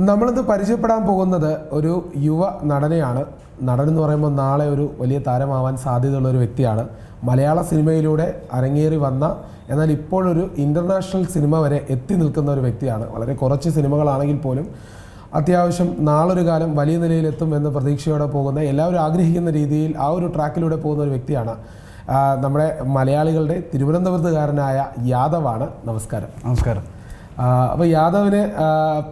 നമ്മളിന്ന് പരിചയപ്പെടാൻ പോകുന്നത് ഒരു യുവ നടനെയാണ്. നടനെന്ന് പറയുമ്പോൾ നാളെ ഒരു വലിയ താരമാവാൻ സാധ്യതയുള്ള ഒരു വ്യക്തിയാണ്. മലയാള സിനിമയിലൂടെ അരങ്ങേറി വന്ന എന്നാൽ ഇപ്പോഴൊരു ഇൻ്റർനാഷണൽ സിനിമ വരെ എത്തി നിൽക്കുന്ന ഒരു വ്യക്തിയാണ്. വളരെ കുറച്ച് സിനിമകളാണെങ്കിൽ പോലും അത്യാവശ്യം നാളൊരു കാലം വലിയ നിലയിലെത്തും എന്ന പ്രതീക്ഷയോടെ പോകുന്ന, എല്ലാവരും ആഗ്രഹിക്കുന്ന രീതിയിൽ ആ ഒരു ട്രാക്കിലൂടെ പോകുന്ന ഒരു വ്യക്തിയാണ്. നമ്മുടെ മലയാളികളുടെ തിരുവനന്തപുരത്തുകാരനായ യാദവാണ്. നമസ്കാരം. നമസ്കാരം. അപ്പോൾ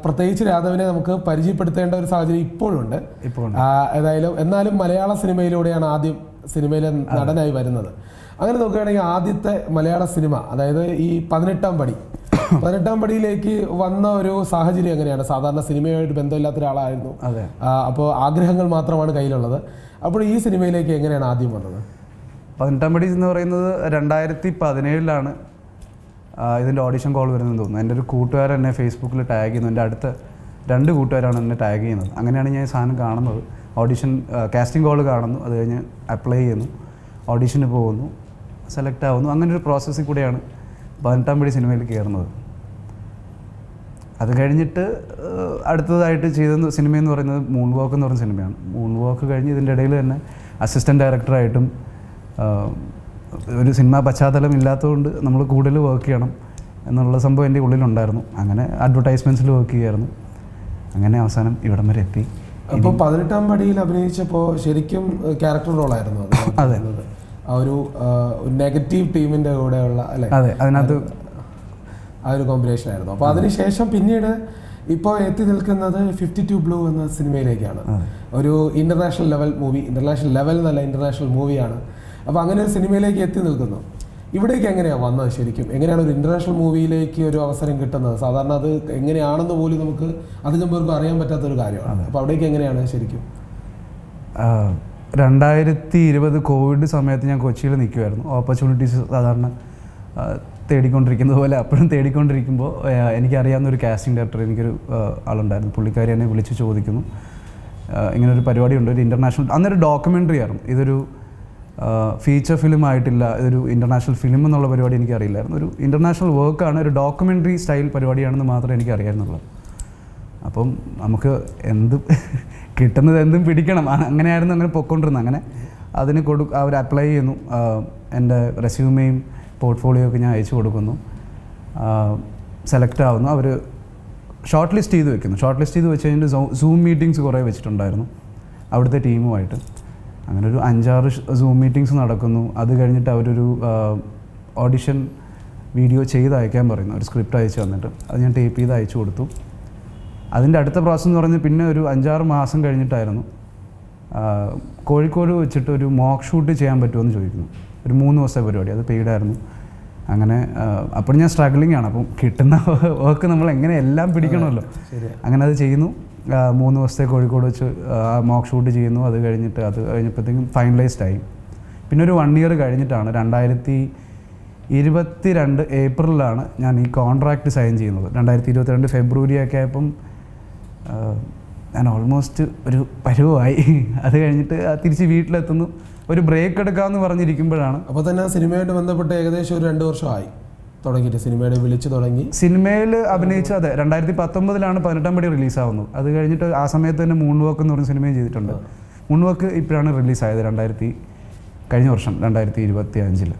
പ്രത്യേകിച്ച് യാദവിനെ നമുക്ക് പരിചയപ്പെടുത്തേണ്ട ഒരു സാഹചര്യം ഇപ്പോഴുണ്ട്. ഏതായാലും എന്നാലും മലയാള സിനിമയിലൂടെയാണ് ആദ്യം സിനിമയിലെ നടനായി വരുന്നത്. അങ്ങനെ നോക്കുകയാണെങ്കിൽ ആദ്യത്തെ മലയാള സിനിമ, അതായത് ഈ 18 പടിയിലേക്ക് വന്ന ഒരു സാഹചര്യം എങ്ങനെയാണ്? സാധാരണ സിനിമയുമായിട്ട് ബന്ധമില്ലാത്ത ഒരാളായിരുന്നു. അപ്പോൾ ആഗ്രഹങ്ങൾ മാത്രമാണ് കയ്യിലുള്ളത്. അപ്പോൾ ഈ സിനിമയിലേക്ക് എങ്ങനെയാണ് ആദ്യം വന്നത്? 18 പടി എന്ന് പറയുന്നത് 2017 ഇതിൻ്റെ ഓഡിഷൻ കോൾ വരുന്നതെന്ന് തോന്നുന്നു. എൻ്റെ ഒരു കൂട്ടുകാരൻ എന്നെ ഫേസ്ബുക്കിൽ ടാഗ് ചെയ്യുന്നു. എൻ്റെ അടുത്ത 2 കൂട്ടുകാരാണ് എന്നെ ടാഗ് ചെയ്യുന്നത്. അങ്ങനെയാണ് ഞാൻ ഈ സാധനം കാണുന്നത്. ഓഡിഷൻ കാസ്റ്റിംഗ് കോൾ കാണുന്നു, അത് കഴിഞ്ഞ് അപ്ലൈ ചെയ്യുന്നു, ഓഡിഷന് പോകുന്നു, സെലക്ട് ആവുന്നു. അങ്ങനെ ഒരു പ്രോസസ്സിൽ കൂടെയാണ് 18 പടി സിനിമയിൽ കയറുന്നത്. അത് കഴിഞ്ഞിട്ട് അടുത്തതായിട്ട് ചെയ്ത സിനിമയെന്ന് പറയുന്നത് മൂൺ വാക്ക് എന്ന് പറയുന്ന സിനിമയാണ്. മൂൺ വാക്ക് കഴിഞ്ഞ് ഇതിൻ്റെ ഇടയിൽ തന്നെ അസിസ്റ്റൻറ്റ് ഡയറക്ടറായിട്ടും ഒരു സിനിമാ പശ്ചാത്തലം ഇല്ലാത്തതുകൊണ്ട് നമ്മൾ കൂടുതൽ വർക്ക് ചെയ്യണം എന്നുള്ള സംഭവം എൻ്റെ ഉള്ളിലുണ്ടായിരുന്നു. അങ്ങനെ അഡ്വർടൈസ്മെൻറ്റ്സിൽ വർക്ക് ചെയ്യുമായിരുന്നു. അങ്ങനെ അവസാനം ഇവിടം വരെ എത്തി. അപ്പോൾ 18 പടിയിൽ അഭിനയിച്ചപ്പോൾ ശരിക്കും ക്യാരക്ടർ റോളായിരുന്നു. അതെ, ആ ഒരു നെഗറ്റീവ് ടീമിൻ്റെ കൂടെയുള്ള അല്ലേ? അതെ, അതിനകത്ത് ആ ഒരു കോമ്പിനേഷൻ ആയിരുന്നു. അപ്പോൾ അതിനുശേഷം പിന്നീട് ഇപ്പോൾ എത്തി നിൽക്കുന്നത് 52 ബ്ലൂ എന്ന സിനിമയിലേക്കാണ്. ഒരു international level movie, international level എന്നല്ല, ഇൻ്റർനാഷണൽ മൂവിയാണ്. അപ്പോൾ അങ്ങനെ ഒരു സിനിമയിലേക്ക് എത്തി നിൽക്കുന്നു. ഇവിടേക്ക് എങ്ങനെയാണ് വന്നത്? ശരിക്കും എങ്ങനെയാണ് ഒരു ഇൻ്റർനാഷണൽ മൂവിയിലേക്ക് ഒരു അവസരം കിട്ടുന്നത്? സാധാരണ അത് എങ്ങനെയാണെന്ന് പോലും നമുക്ക് അധികം പേർക്കും അറിയാൻ പറ്റാത്തൊരു കാര്യമാണ്. അപ്പോൾ അവിടേക്ക് എങ്ങനെയാണ് ശരിക്കും? 2020 കോവിഡ് സമയത്ത് ഞാൻ കൊച്ചിയിൽ നിൽക്കുമായിരുന്നു. ഓപ്പർച്യൂണിറ്റീസ് സാധാരണ തേടിക്കൊണ്ടിരിക്കുന്നത് പോലെ അപ്പോഴും തേടിക്കൊണ്ടിരിക്കുമ്പോൾ എനിക്കറിയാവുന്ന ഒരു കാസ്റ്റിംഗ് ഡയറക്ടർ, എനിക്കൊരു ആളുണ്ടായിരുന്നു. പുള്ളിക്കാരി എന്നെ വിളിച്ച് ചോദിക്കുന്നു, ഇങ്ങനൊരു പരിപാടിയുണ്ട്, ഒരു ഇൻ്റർനാഷണൽ, അന്നൊരു ഡോക്യുമെൻ്ററി ആയിരുന്നു. ഇതൊരു ഫീച്ചർ ഫിലിം ആയിട്ടില്ല, ഇതൊരു ഇൻ്റർനാഷണൽ ഫിലിം എന്നുള്ള പരിപാടി എനിക്കറിയില്ലായിരുന്നു. ഒരു ഇൻ്റർനാഷണൽ വർക്കാണ്, ഒരു ഡോക്യുമെൻ്ററി സ്റ്റൈൽ പരിപാടിയാണെന്ന് മാത്രമേ എനിക്കറിയായിരുന്നുള്ളൂ. അപ്പം നമുക്ക് കിട്ടുന്നത് എന്തും പിടിക്കണം, അങ്ങനെയായിരുന്നു അങ്ങനെ പൊയ്ക്കൊണ്ടിരുന്നത്. അങ്ങനെ അതിന് അവർ അപ്ലൈ ചെയ്യുന്നു. എൻ്റെ റെസ്യൂമെയും പോർട്ട്ഫോളിയോ ഒക്കെ ഞാൻ അയച്ചു കൊടുക്കുന്നു. സെലക്ട് ആവുന്നു. അവർ ഷോർട്ട് ലിസ്റ്റ് ചെയ്ത് വെക്കുന്നു. ഷോർട്ട് ലിസ്റ്റ് ചെയ്ത് വെച്ച് കഴിഞ്ഞിട്ട് സൂം മീറ്റിങ്സ് കുറേ വെച്ചിട്ടുണ്ടായിരുന്നു അവിടുത്തെ ടീമുമായിട്ട്. അങ്ങനെ ഒരു 5-6 സൂം മീറ്റിങ്സ് നടക്കുന്നു. അത് കഴിഞ്ഞിട്ട് അവരൊരു ഓഡിഷൻ വീഡിയോ ചെയ്ത് അയക്കാൻ പറയുന്നു. ഒരു സ്ക്രിപ്റ്റ് അയച്ചു തന്നിട്ട് അത് ഞാൻ ടേപ്പ് ചെയ്ത് അയച്ചു കൊടുത്തു. അതിൻ്റെ അടുത്ത പ്രോസസ്സ് എന്ന് പറഞ്ഞാൽ പിന്നെ ഒരു 5-6 മാസം കഴിഞ്ഞിട്ടായിരുന്നു കോഴിക്കോട് വെച്ചിട്ട് ഒരു മോക്ക് ഷൂട്ട് ചെയ്യാൻ പറ്റുമെന്ന് ചോദിക്കുന്നു. ഒരു 3 ദിവസത്തെ പരിപാടി, അത് പെയ്ഡായിരുന്നു. അങ്ങനെ അപ്പോൾ ഞാൻ സ്ട്രഗ്ലിംഗ് ആണ്. അപ്പം കിട്ടുന്ന വർക്ക് നമ്മൾ എങ്ങനെ എല്ലാം പിടിക്കണമല്ലോ. അങ്ങനെ അത് ചെയ്യുന്നു. 3 ദിവസത്തെ കോഴിക്കോട് വെച്ച് മോക്ക് ഷൂട്ട് ചെയ്യുന്നു. അത് കഴിഞ്ഞപ്പോഴത്തേക്കും ഫൈനലൈസ്ഡ് ആയി. പിന്നെ ഒരു 1 ഇയർ കഴിഞ്ഞിട്ടാണ് 2022 ഏപ്രിലാണ് ഞാൻ ഈ കോൺട്രാക്റ്റ് സൈൻ ചെയ്യുന്നത്. 2022 ഫെബ്രുവരി ഒക്കെ ആയപ്പം ഞാൻ ഓൾമോസ്റ്റ് ഒരു പരുവമായി. അത് കഴിഞ്ഞിട്ട് തിരിച്ച് വീട്ടിലെത്തുന്നു. ഒരു ബ്രേക്ക് എടുക്കാമെന്ന് പറഞ്ഞിരിക്കുമ്പോഴാണ്. അപ്പോൾ തന്നെ സിനിമയായിട്ട് ബന്ധപ്പെട്ട് ഏകദേശം ഒരു 2 വർഷമായി തുടങ്ങിയിട്ട്, സിനിമയുടെ വിളിച്ചു തുടങ്ങി. സിനിമയിൽ അഭിനയിച്ച അതെ 2019 18 പടി റിലീസാവുന്നത്. അത് കഴിഞ്ഞിട്ട് ആ സമയത്ത് തന്നെ മൂൺ വാക്ക് എന്ന് പറഞ്ഞ സിനിമയും ചെയ്തിട്ടുണ്ട്. മൂൺ വാക്ക് ഇപ്പോഴാണ് റിലീസായത് കഴിഞ്ഞ വർഷം 2025.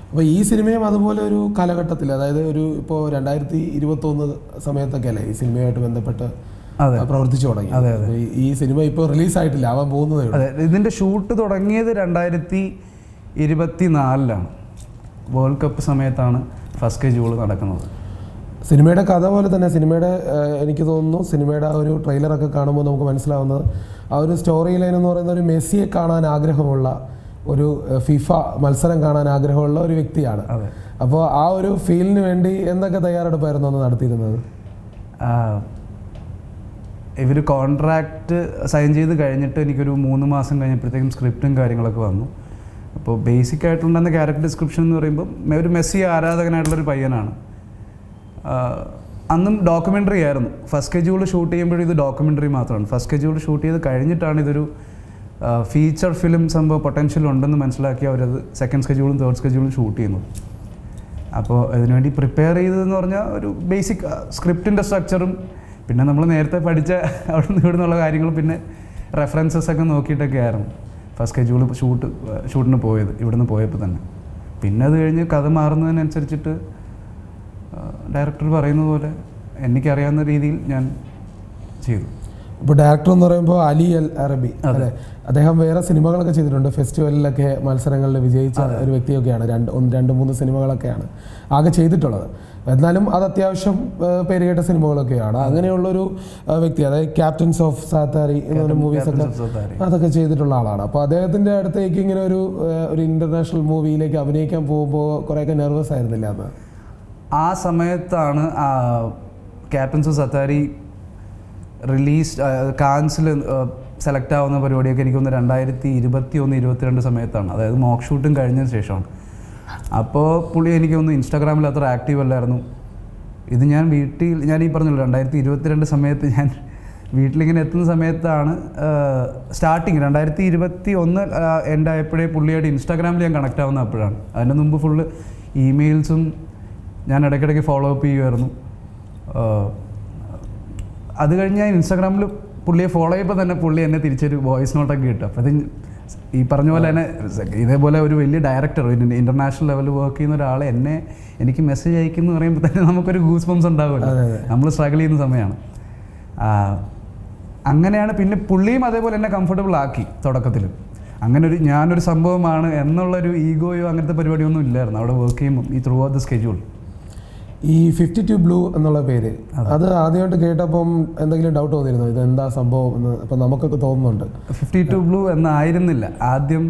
അപ്പോൾ ഈ സിനിമയും അതുപോലെ ഒരു കാലഘട്ടത്തിൽ, അതായത് ഇപ്പോൾ 2021 സമയത്തൊക്കെ അല്ലേ ഈ സിനിമയായിട്ട് ബന്ധപ്പെട്ട് പ്രവർത്തിച്ചു തുടങ്ങി. ഈ സിനിമ ഇപ്പോൾ റിലീസായിട്ടില്ല, ആവാൻ പോകുന്നതേ ഉള്ളൂ. അതെ, ഇതിൻ്റെ ഷൂട്ട് തുടങ്ങിയത് 2024 വേൾഡ് കപ്പ് സമയത്താണ് ഫസ്റ്റ് ഷെഡ്യൂൾ നടക്കുന്നത്. സിനിമയുടെ കഥ പോലെ തന്നെ എനിക്ക് തോന്നുന്നു സിനിമയുടെ ആ ഒരു ട്രെയിലറൊക്കെ കാണുമ്പോൾ നമുക്ക് മനസ്സിലാവുന്നത് ആ ഒരു സ്റ്റോറി ലൈൻ എന്ന് പറയുന്ന ഒരു മെസ്സിയെ കാണാൻ ആഗ്രഹമുള്ള, ഒരു ഫിഫ മത്സരം കാണാൻ ആഗ്രഹമുള്ള ഒരു വ്യക്തിയാണ്. അപ്പോൾ ആ ഒരു ഫീലിന് വേണ്ടി എന്തൊക്കെ തയ്യാറെടുപ്പായിരുന്നു അന്ന് നടത്തിയിരുന്നത്? ഇവർ കോൺട്രാക്റ്റ് സൈൻ ചെയ്ത് കഴിഞ്ഞിട്ട് എനിക്കൊരു 3 മാസം കഴിഞ്ഞപ്പോഴത്തേക്കും സ്ക്രിപ്റ്റും കാര്യങ്ങളൊക്കെ വന്നു. അപ്പോൾ ബേസിക് ആയിട്ടുണ്ടാകുന്ന ക്യാരക്ടർ ഡിസ്ക്രിപ്ഷൻ എന്ന് പറയുമ്പോൾ ഒരു മെസ്സി ആരാധകനായിട്ടുള്ളൊരു പയ്യനാണ്. അന്നും ഡോക്യുമെൻ്ററി ആയിരുന്നു. ഫസ്റ്റ് ഷെഡ്യൂൾ ഷൂട്ട് ചെയ്യുമ്പോഴും ഇത് ഡോക്യുമെൻ്ററി മാത്രമാണ്. ഫസ്റ്റ് ഷെഡ്യൂൾ ഷൂട്ട് ചെയ്ത് കഴിഞ്ഞിട്ടാണ് ഇതൊരു ഫീച്ചർ ഫിലിം സംഭവം പൊട്ടൻഷ്യൽ ഉണ്ടെന്ന് മനസ്സിലാക്കി അവരത് സെക്കൻഡ് ഷെഡ്യൂളും തേർഡ് ഷെഡ്യൂളും ഷൂട്ട് ചെയ്യുന്നത്. അപ്പോൾ അതിനുവേണ്ടി പ്രിപ്പയർ ചെയ്തതെന്ന് പറഞ്ഞാൽ ഒരു ബേസിക് സ്ക്രിപ്റ്റിൻ്റെ സ്ട്രക്ചറും പിന്നെ നമ്മൾ നേരത്തെ പഠിച്ച അവിടെ നിന്ന് ഇവിടെ നിന്നുള്ള കാര്യങ്ങൾ പിന്നെ റെഫറൻസസ് ഒക്കെ നോക്കിയിട്ടൊക്കെ ആയിരുന്നു ഫസ്റ്റ് സ്കെഡ്യൂൾ ഷൂട്ടിന് പോയത് ഇവിടുന്ന് പോയപ്പോൾ തന്നെ. പിന്നെ അത് കഴിഞ്ഞ് കഥ മാറുന്നതിനനുസരിച്ചിട്ട് ഡയറക്ടർ പറയുന്നത് പോലെ എനിക്കറിയാവുന്ന രീതിയിൽ ഞാൻ ചെയ്തു. ഇപ്പോൾ ഡയറക്ടർ എന്ന് പറയുമ്പോൾ അലി അൽ അറബി അല്ലേ, അദ്ദേഹം വേറെ സിനിമകളൊക്കെ ചെയ്തിട്ടുണ്ട്, ഫെസ്റ്റിവലിലൊക്കെ മത്സരങ്ങളിൽ വിജയിച്ച ഒരു വ്യക്തിയൊക്കെയാണ്. 2-3 സിനിമകളൊക്കെയാണ് ആകെ ചെയ്തിട്ടുള്ളത്. എന്നാലും അത് അത്യാവശ്യം പേരുകേട്ട സിനിമകളൊക്കെയാണ്. അങ്ങനെയുള്ളൊരു വ്യക്തി, അതായത് ക്യാപ്റ്റൻസ് ഓഫ് സാത്താരി എന്ന മൂവീസൊക്കെ അതൊക്കെ ചെയ്തിട്ടുള്ള ആളാണ്. അപ്പോൾ അദ്ദേഹത്തിൻ്റെ അടുത്തേക്ക് ഇങ്ങനെ ഒരു ഇൻ്റർനാഷണൽ മൂവിയിലേക്ക് അഭിനയിക്കാൻ പോകുമ്പോൾ കുറേയൊക്കെ നെർവസ് ആയിരുന്നില്ല അന്ന്? ആ സമയത്താണ് ക്യാപ്റ്റൻസ് ഓഫ് സത്താരി റിലീസ് കാൻസിൽ സെലക്ട് ആവുന്ന പരിപാടിയൊക്കെ എനിക്ക് തോന്നുന്നു 2021-22 സമയത്താണ്, അതായത് മോക്ക് ഷൂട്ടും കഴിഞ്ഞതിന് ശേഷമാണ്. അപ്പോൾ പുള്ളി എനിക്ക് തോന്നുന്നു ഇൻസ്റ്റാഗ്രാമിൽ അത്ര ആക്റ്റീവ് അല്ലായിരുന്നു. ഇത് ഞാൻ ഈ പറഞ്ഞല്ലോ 2022 സമയത്ത് ഞാൻ വീട്ടിലിങ്ങനെ എത്തുന്ന സമയത്താണ് സ്റ്റാർട്ടിങ് 2021 എൻ്റെ ആയപ്പോഴേ പുള്ളിയായിട്ട് ഇൻസ്റ്റാഗ്രാമിൽ ഞാൻ കണക്ട് ആവുന്ന അപ്പോഴാണ്. അതിന് മുമ്പ് ഫുള്ള് ഇമെയിൽസും ഞാൻ ഇടയ്ക്കിടയ്ക്ക് ഫോളോ അപ്പ് ചെയ്യുമായിരുന്നു. അത് കഴിഞ്ഞ് ഞാൻ ഇൻസ്റ്റാഗ്രാമിൽ പുള്ളിയെ ഫോളോ ചെയ്യുമ്പോൾ തന്നെ പുള്ളി എന്നെ തിരിച്ചൊരു വോയിസ് നോട്ടൊക്കെ കിട്ടും. അപ്പോൾ അത് ഈ പറഞ്ഞ പോലെ തന്നെ ഇതേപോലെ ഒരു വലിയ ഡയറക്ടർ ഇൻ്റർനാഷണൽ ലെവലിൽ വർക്ക് ചെയ്യുന്ന ഒരാളെ എനിക്ക് മെസ്സേജ് അയക്കുന്നു പറയുമ്പോൾ തന്നെ നമുക്കൊരു ഗൂസ് ബംസ് ഉണ്ടാവുമല്ലോ, നമ്മൾ സ്ട്രഗിൾ ചെയ്യുന്ന സമയമാണ്. അങ്ങനെയാണ് പിന്നെ പുള്ളിയും അതേപോലെ എന്നെ കംഫർട്ടബിൾ ആക്കി തുടക്കത്തിൽ. അങ്ങനെ ഞാനൊരു സംഭവമാണ് എന്നുള്ളൊരു ഈഗോയോ അങ്ങനത്തെ പരിപാടിയൊന്നും ഇല്ലായിരുന്നു അവിടെ വർക്ക് ചെയ്യുമ്പോൾ ഈ ത്രൂ ഔട്ട് ദ സ്കെഡ്യൂൾ. ഈ 52 ബ്ലൂ എന്നുള്ള പേര് അത് ആദ്യമായിട്ട് കേട്ടപ്പം എന്തെങ്കിലും ഡൗട്ട് തോന്നിയിരുന്നോ, ഇത് എന്താ സംഭവം എന്ന്? അപ്പം നമുക്കൊക്കെ തോന്നുന്നുണ്ട് 52 ബ്ലൂ എന്നായിരുന്നില്ല ആദ്യം.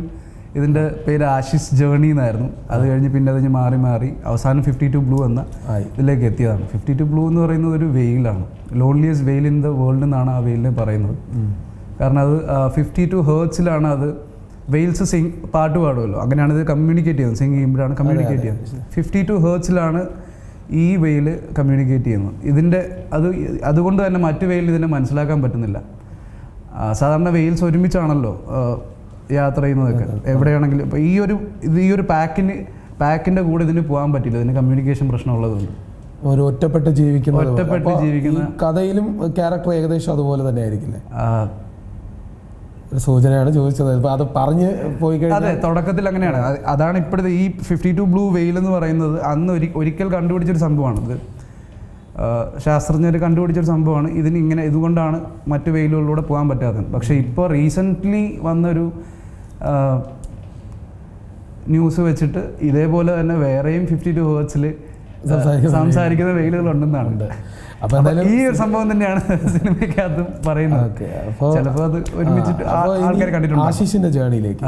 ഇതിൻ്റെ പേര് ആഷിസ് ജേർണി എന്നായിരുന്നു. അത് കഴിഞ്ഞ് പിന്നെ അത് മാറി അവസാനം 52 ബ്ലൂ എന്ന ഇതിലേക്ക് എത്തിയതാണ്. 52 ബ്ലൂ എന്ന് പറയുന്നത് ഒരു വെയിലാണ്, ലോൺലിയസ്റ്റ് വെയിൽ ഇൻ ദ വേൾഡ് എന്നാണ് ആ വെയിലിനെ പറയുന്നത്. കാരണം അത് 52 ഹേർട്സിലാണ് അത് വെയിൽസ് പാട്ട് പാടുമല്ലോ, അങ്ങനെയാണ് ഇത് കമ്മ്യൂണിക്കേറ്റ് ചെയ്യുന്നത്. സിംഗ് ചെയ്യുമ്പോഴാണ് കമ്മ്യൂണിക്കേറ്റ് ചെയ്യുന്നത്. 52 ഹേർട്സിലാണ് ഈ വെയിൽ കമ്മ്യൂണിക്കേറ്റ് ചെയ്യുന്നത്. അതുകൊണ്ട് തന്നെ മറ്റു വെയിൽ ഇതിനെ മനസ്സിലാക്കാൻ പറ്റുന്നില്ല. സാധാരണ വെയിൽസ് ഒരുമിച്ചാണല്ലോ യാത്ര ചെയ്യുന്നതൊക്കെ എവിടെയാണെങ്കിലും. ഇപ്പോൾ ഈ ഒരു പാക്കിൻ്റെ കൂടെ ഇതിന് പോകാൻ പറ്റില്ല, ഇതിന് കമ്മ്യൂണിക്കേഷൻ പ്രശ്നമുള്ളതുകൊണ്ട്. ഒരു ഒറ്റപ്പെട്ട് ജീവിക്കുന്ന കഥയിലും ക്യാരക്ടർ ഏകദേശം അതുപോലെ തന്നെ ആയിരിക്കില്ലേ? സൂചനയാണ് ചോദിച്ചത്. അപ്പോൾ അത് പറഞ്ഞ് പോയി കഴിഞ്ഞാൽ അതെ, തുടക്കത്തിൽ അങ്ങനെയാണ്. അതാണ് ഇപ്പോഴത്തെ ഈ 52 ബ്ലൂ വെയിൽ എന്ന് പറയുന്നത് അന്ന് ഒരിക്കൽ കണ്ടുപിടിച്ചൊരു സംഭവമാണ്. ഇത് ശാസ്ത്രജ്ഞർ കണ്ടുപിടിച്ചൊരു സംഭവമാണ്. ഇതുകൊണ്ടാണ് മറ്റു വെയിലുകളിലൂടെ പോകാൻ പറ്റാത്തത്. പക്ഷേ ഇപ്പോൾ റീസെൻ്റ്ലി വന്നൊരു ന്യൂസ് വെച്ചിട്ട് ഇതേപോലെ തന്നെ വേറെയും 52 ഹേർട്സിൽ സംസാരിക്കുന്ന വെയിലുകളുണ്ടെന്നാണ്. അപ്പോൾ എന്തായാലും ഈ ഒരു സംഭവം തന്നെയാണ് സിനിമയ്ക്കകത്തും പറയുന്നത്. ചിലപ്പോൾ അത് ഒരുമിച്ചിട്ട് ആൾക്കാർ കണ്ടിട്ടുണ്ട്. ആശിഷിന്റെ ജേണിയിലേക്ക്,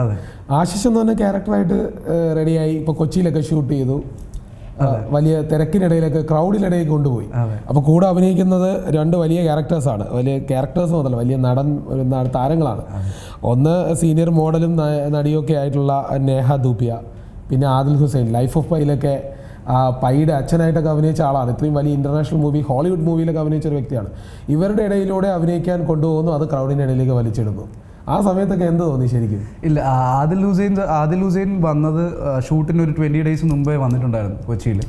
ആശിഷ് എന്ന് പറഞ്ഞ ക്യാരക്ടറായിട്ട് റെഡിയായി. ഇപ്പോൾ കൊച്ചിയിലൊക്കെ ഷൂട്ട് ചെയ്തു, വലിയ തിരക്കിനിടയിലൊക്കെ ക്രൗഡിനിടയിൽ കൊണ്ടുപോയി. അപ്പോൾ കൂടെ അഭിനയിക്കുന്നത് 2 വലിയ ക്യാരക്ടേഴ്സാണ്. വലിയ ക്യാരക്ടേഴ്സ് മുതൽ വലിയ താരങ്ങളാണ്. ഒന്ന് സീനിയർ മോഡലും നടിയൊക്കെ ആയിട്ടുള്ള നേഹ ദൂപിയ, പിന്നെ ആദിൽ ഹുസൈൻ ലൈഫ് ഓഫ് പൈയിലൊക്കെ പൈയുടെ അച്ഛനായിട്ടൊക്കെ അഭിനയിച്ച ആളാണ്. ഇത്രയും വലിയ ഇൻ്റർനാഷണൽ മൂവി ഹോളിവുഡ് മൂവിയിലൊക്കെ അഭിനയിച്ച ഒരു വ്യക്തിയാണ്. ഇവരുടെ ഇടയിലൂടെ അഭിനയിക്കാൻ കൊണ്ടുപോകുന്നു, അത് ക്രൗഡിൻ്റെ ഇടയിലേക്ക് വലിച്ചിടുന്നു. ആ സമയത്തൊക്കെ എന്ത് തോന്നി ശരിക്കും? ഇല്ല, ആദിൽ ഹുസൈൻ വന്നത് ഷൂട്ടിന് ഒരു 20 days മുമ്പേ വന്നിട്ടുണ്ടായിരുന്നു കൊച്ചിയിൽ.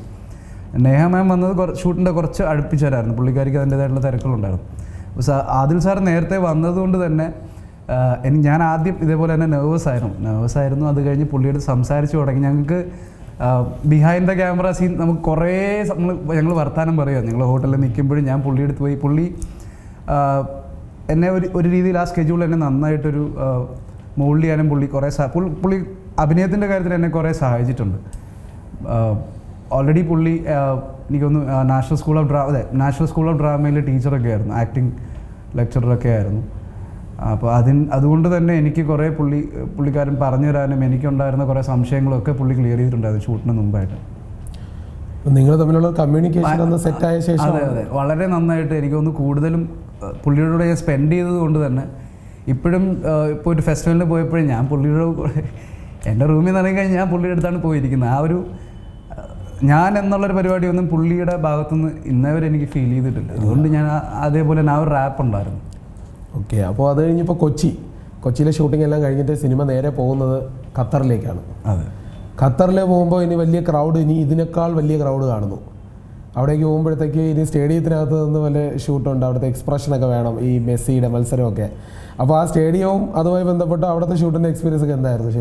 നേഹ മാം വന്നത് ഷൂട്ടിൻ്റെ കുറച്ച് അടുപ്പിച്ചായിരുന്നു. പുള്ളിക്കാരിക്ക് അതിൻ്റേതായിട്ടുള്ള തിരക്കുകളുണ്ടായിരുന്നു. ആദിൽ സാർ നേരത്തെ വന്നതുകൊണ്ട് തന്നെ ഞാൻ ആദ്യം ഇതേപോലെ തന്നെ നെർവസ് ആയിരുന്നു. അത് കഴിഞ്ഞ് പുള്ളിയോട് സംസാരിച്ച് തുടങ്ങി. ഞങ്ങൾക്ക് ബിഹൈൻഡ് ദ ക്യാമറ സീൻ നമുക്ക് കുറേ ഞങ്ങൾ വർത്തമാനം പറയുക. ഞങ്ങൾ ഹോട്ടലിൽ നിൽക്കുമ്പോഴും ഞാൻ പുള്ളിയെടുത്ത് പോയി, പുള്ളി എന്നെ ഒരു രീതിയിൽ ആ സ്കെഡ്യൂൾ എന്നെ നന്നായിട്ടൊരു മോൾഡ് ചെയ്യാനും പുള്ളി അഭിനയത്തിൻ്റെ കാര്യത്തിൽ എന്നെ കുറേ സഹായിച്ചിട്ടുണ്ട്. ഓൾറെഡി പുള്ളി എനിക്കൊന്ന് നാഷണൽ സ്കൂൾ ഓഫ് ഡ്രാമയിൽ ടീച്ചറൊക്കെ ആയിരുന്നു, ആക്ടിങ് ലെക്ചററൊക്കെ ആയിരുന്നു. അപ്പോൾ അതുകൊണ്ട് തന്നെ എനിക്ക് കുറേ പുള്ളിക്കാരൻ പറഞ്ഞു തരാനും എനിക്കുണ്ടായിരുന്ന കുറേ സംശയങ്ങളൊക്കെ പുള്ളി ക്ലിയർ ചെയ്തിട്ടുണ്ടായിരുന്നു ഷൂട്ടിന് മുമ്പായിട്ട്. നിങ്ങൾ തമ്മിലുള്ള കമ്മ്യൂണിക്കേഷൻ ഒന്ന് സെറ്റായ ശേഷം അതെ വളരെ നന്നായിട്ട് എനിക്കൊന്ന് കൂടുതലും പുള്ളിയോട് ഞാൻ സ്പെൻഡ് ചെയ്തത് കൊണ്ട് തന്നെ ഇപ്പോഴും ഇപ്പോൾ ഒരു ഫെസ്റ്റിവലിന് പോയപ്പോഴും ഞാൻ പുള്ളിയുടെ എൻ്റെ റൂമിൽ നിന്ന് ഇറങ്ങി കഴിഞ്ഞാൽ ഞാൻ പുള്ളിയുടെ അടുത്താണ് പോയിരിക്കുന്നത്. ആ ഒരു ഞാൻ എന്നുള്ളൊരു പരിപാടിയൊന്നും പുള്ളിയുടെ ഭാഗത്തുനിന്ന് ഇന്നേവരെ എനിക്ക് ഫീൽ ചെയ്തിട്ടില്ല. അതുകൊണ്ട് ഞാൻ അതേപോലെ തന്നെ ആ ഒരു റാപ്പ് ഉണ്ടായിരുന്നു. ഓക്കെ, അപ്പോൾ അത് കഴിഞ്ഞിപ്പോൾ കൊച്ചിയിലെ ഷൂട്ടിംഗ് എല്ലാം കഴിഞ്ഞിട്ട് സിനിമ നേരെ പോകുന്നത് ഖത്തറിലേക്കാണ്. അതെ, ഖത്തറിൽ പോകുമ്പോൾ ഇനി വലിയ ക്രൗഡ്, ഇനി ഇതിനേക്കാൾ വലിയ ക്രൗഡ് കാണുന്നു. അവിടേക്ക് പോകുമ്പോഴത്തേക്ക് ഇനി സ്റ്റേഡിയത്തിനകത്ത് നിന്ന് വല്ല ഷൂട്ടുണ്ട്, അവിടുത്തെ എക്സ്പ്രഷനൊക്കെ വേണം, ഈ മെസ്സിയുടെ മത്സരമൊക്കെ. അപ്പോൾ ആ സ്റ്റേഡിയവും അതുമായി ബന്ധപ്പെട്ട് അവിടുത്തെ ഷൂട്ടിൻ്റെ എക്സ്പീരിയൻസ് ഒക്കെ എന്തായിരുന്നു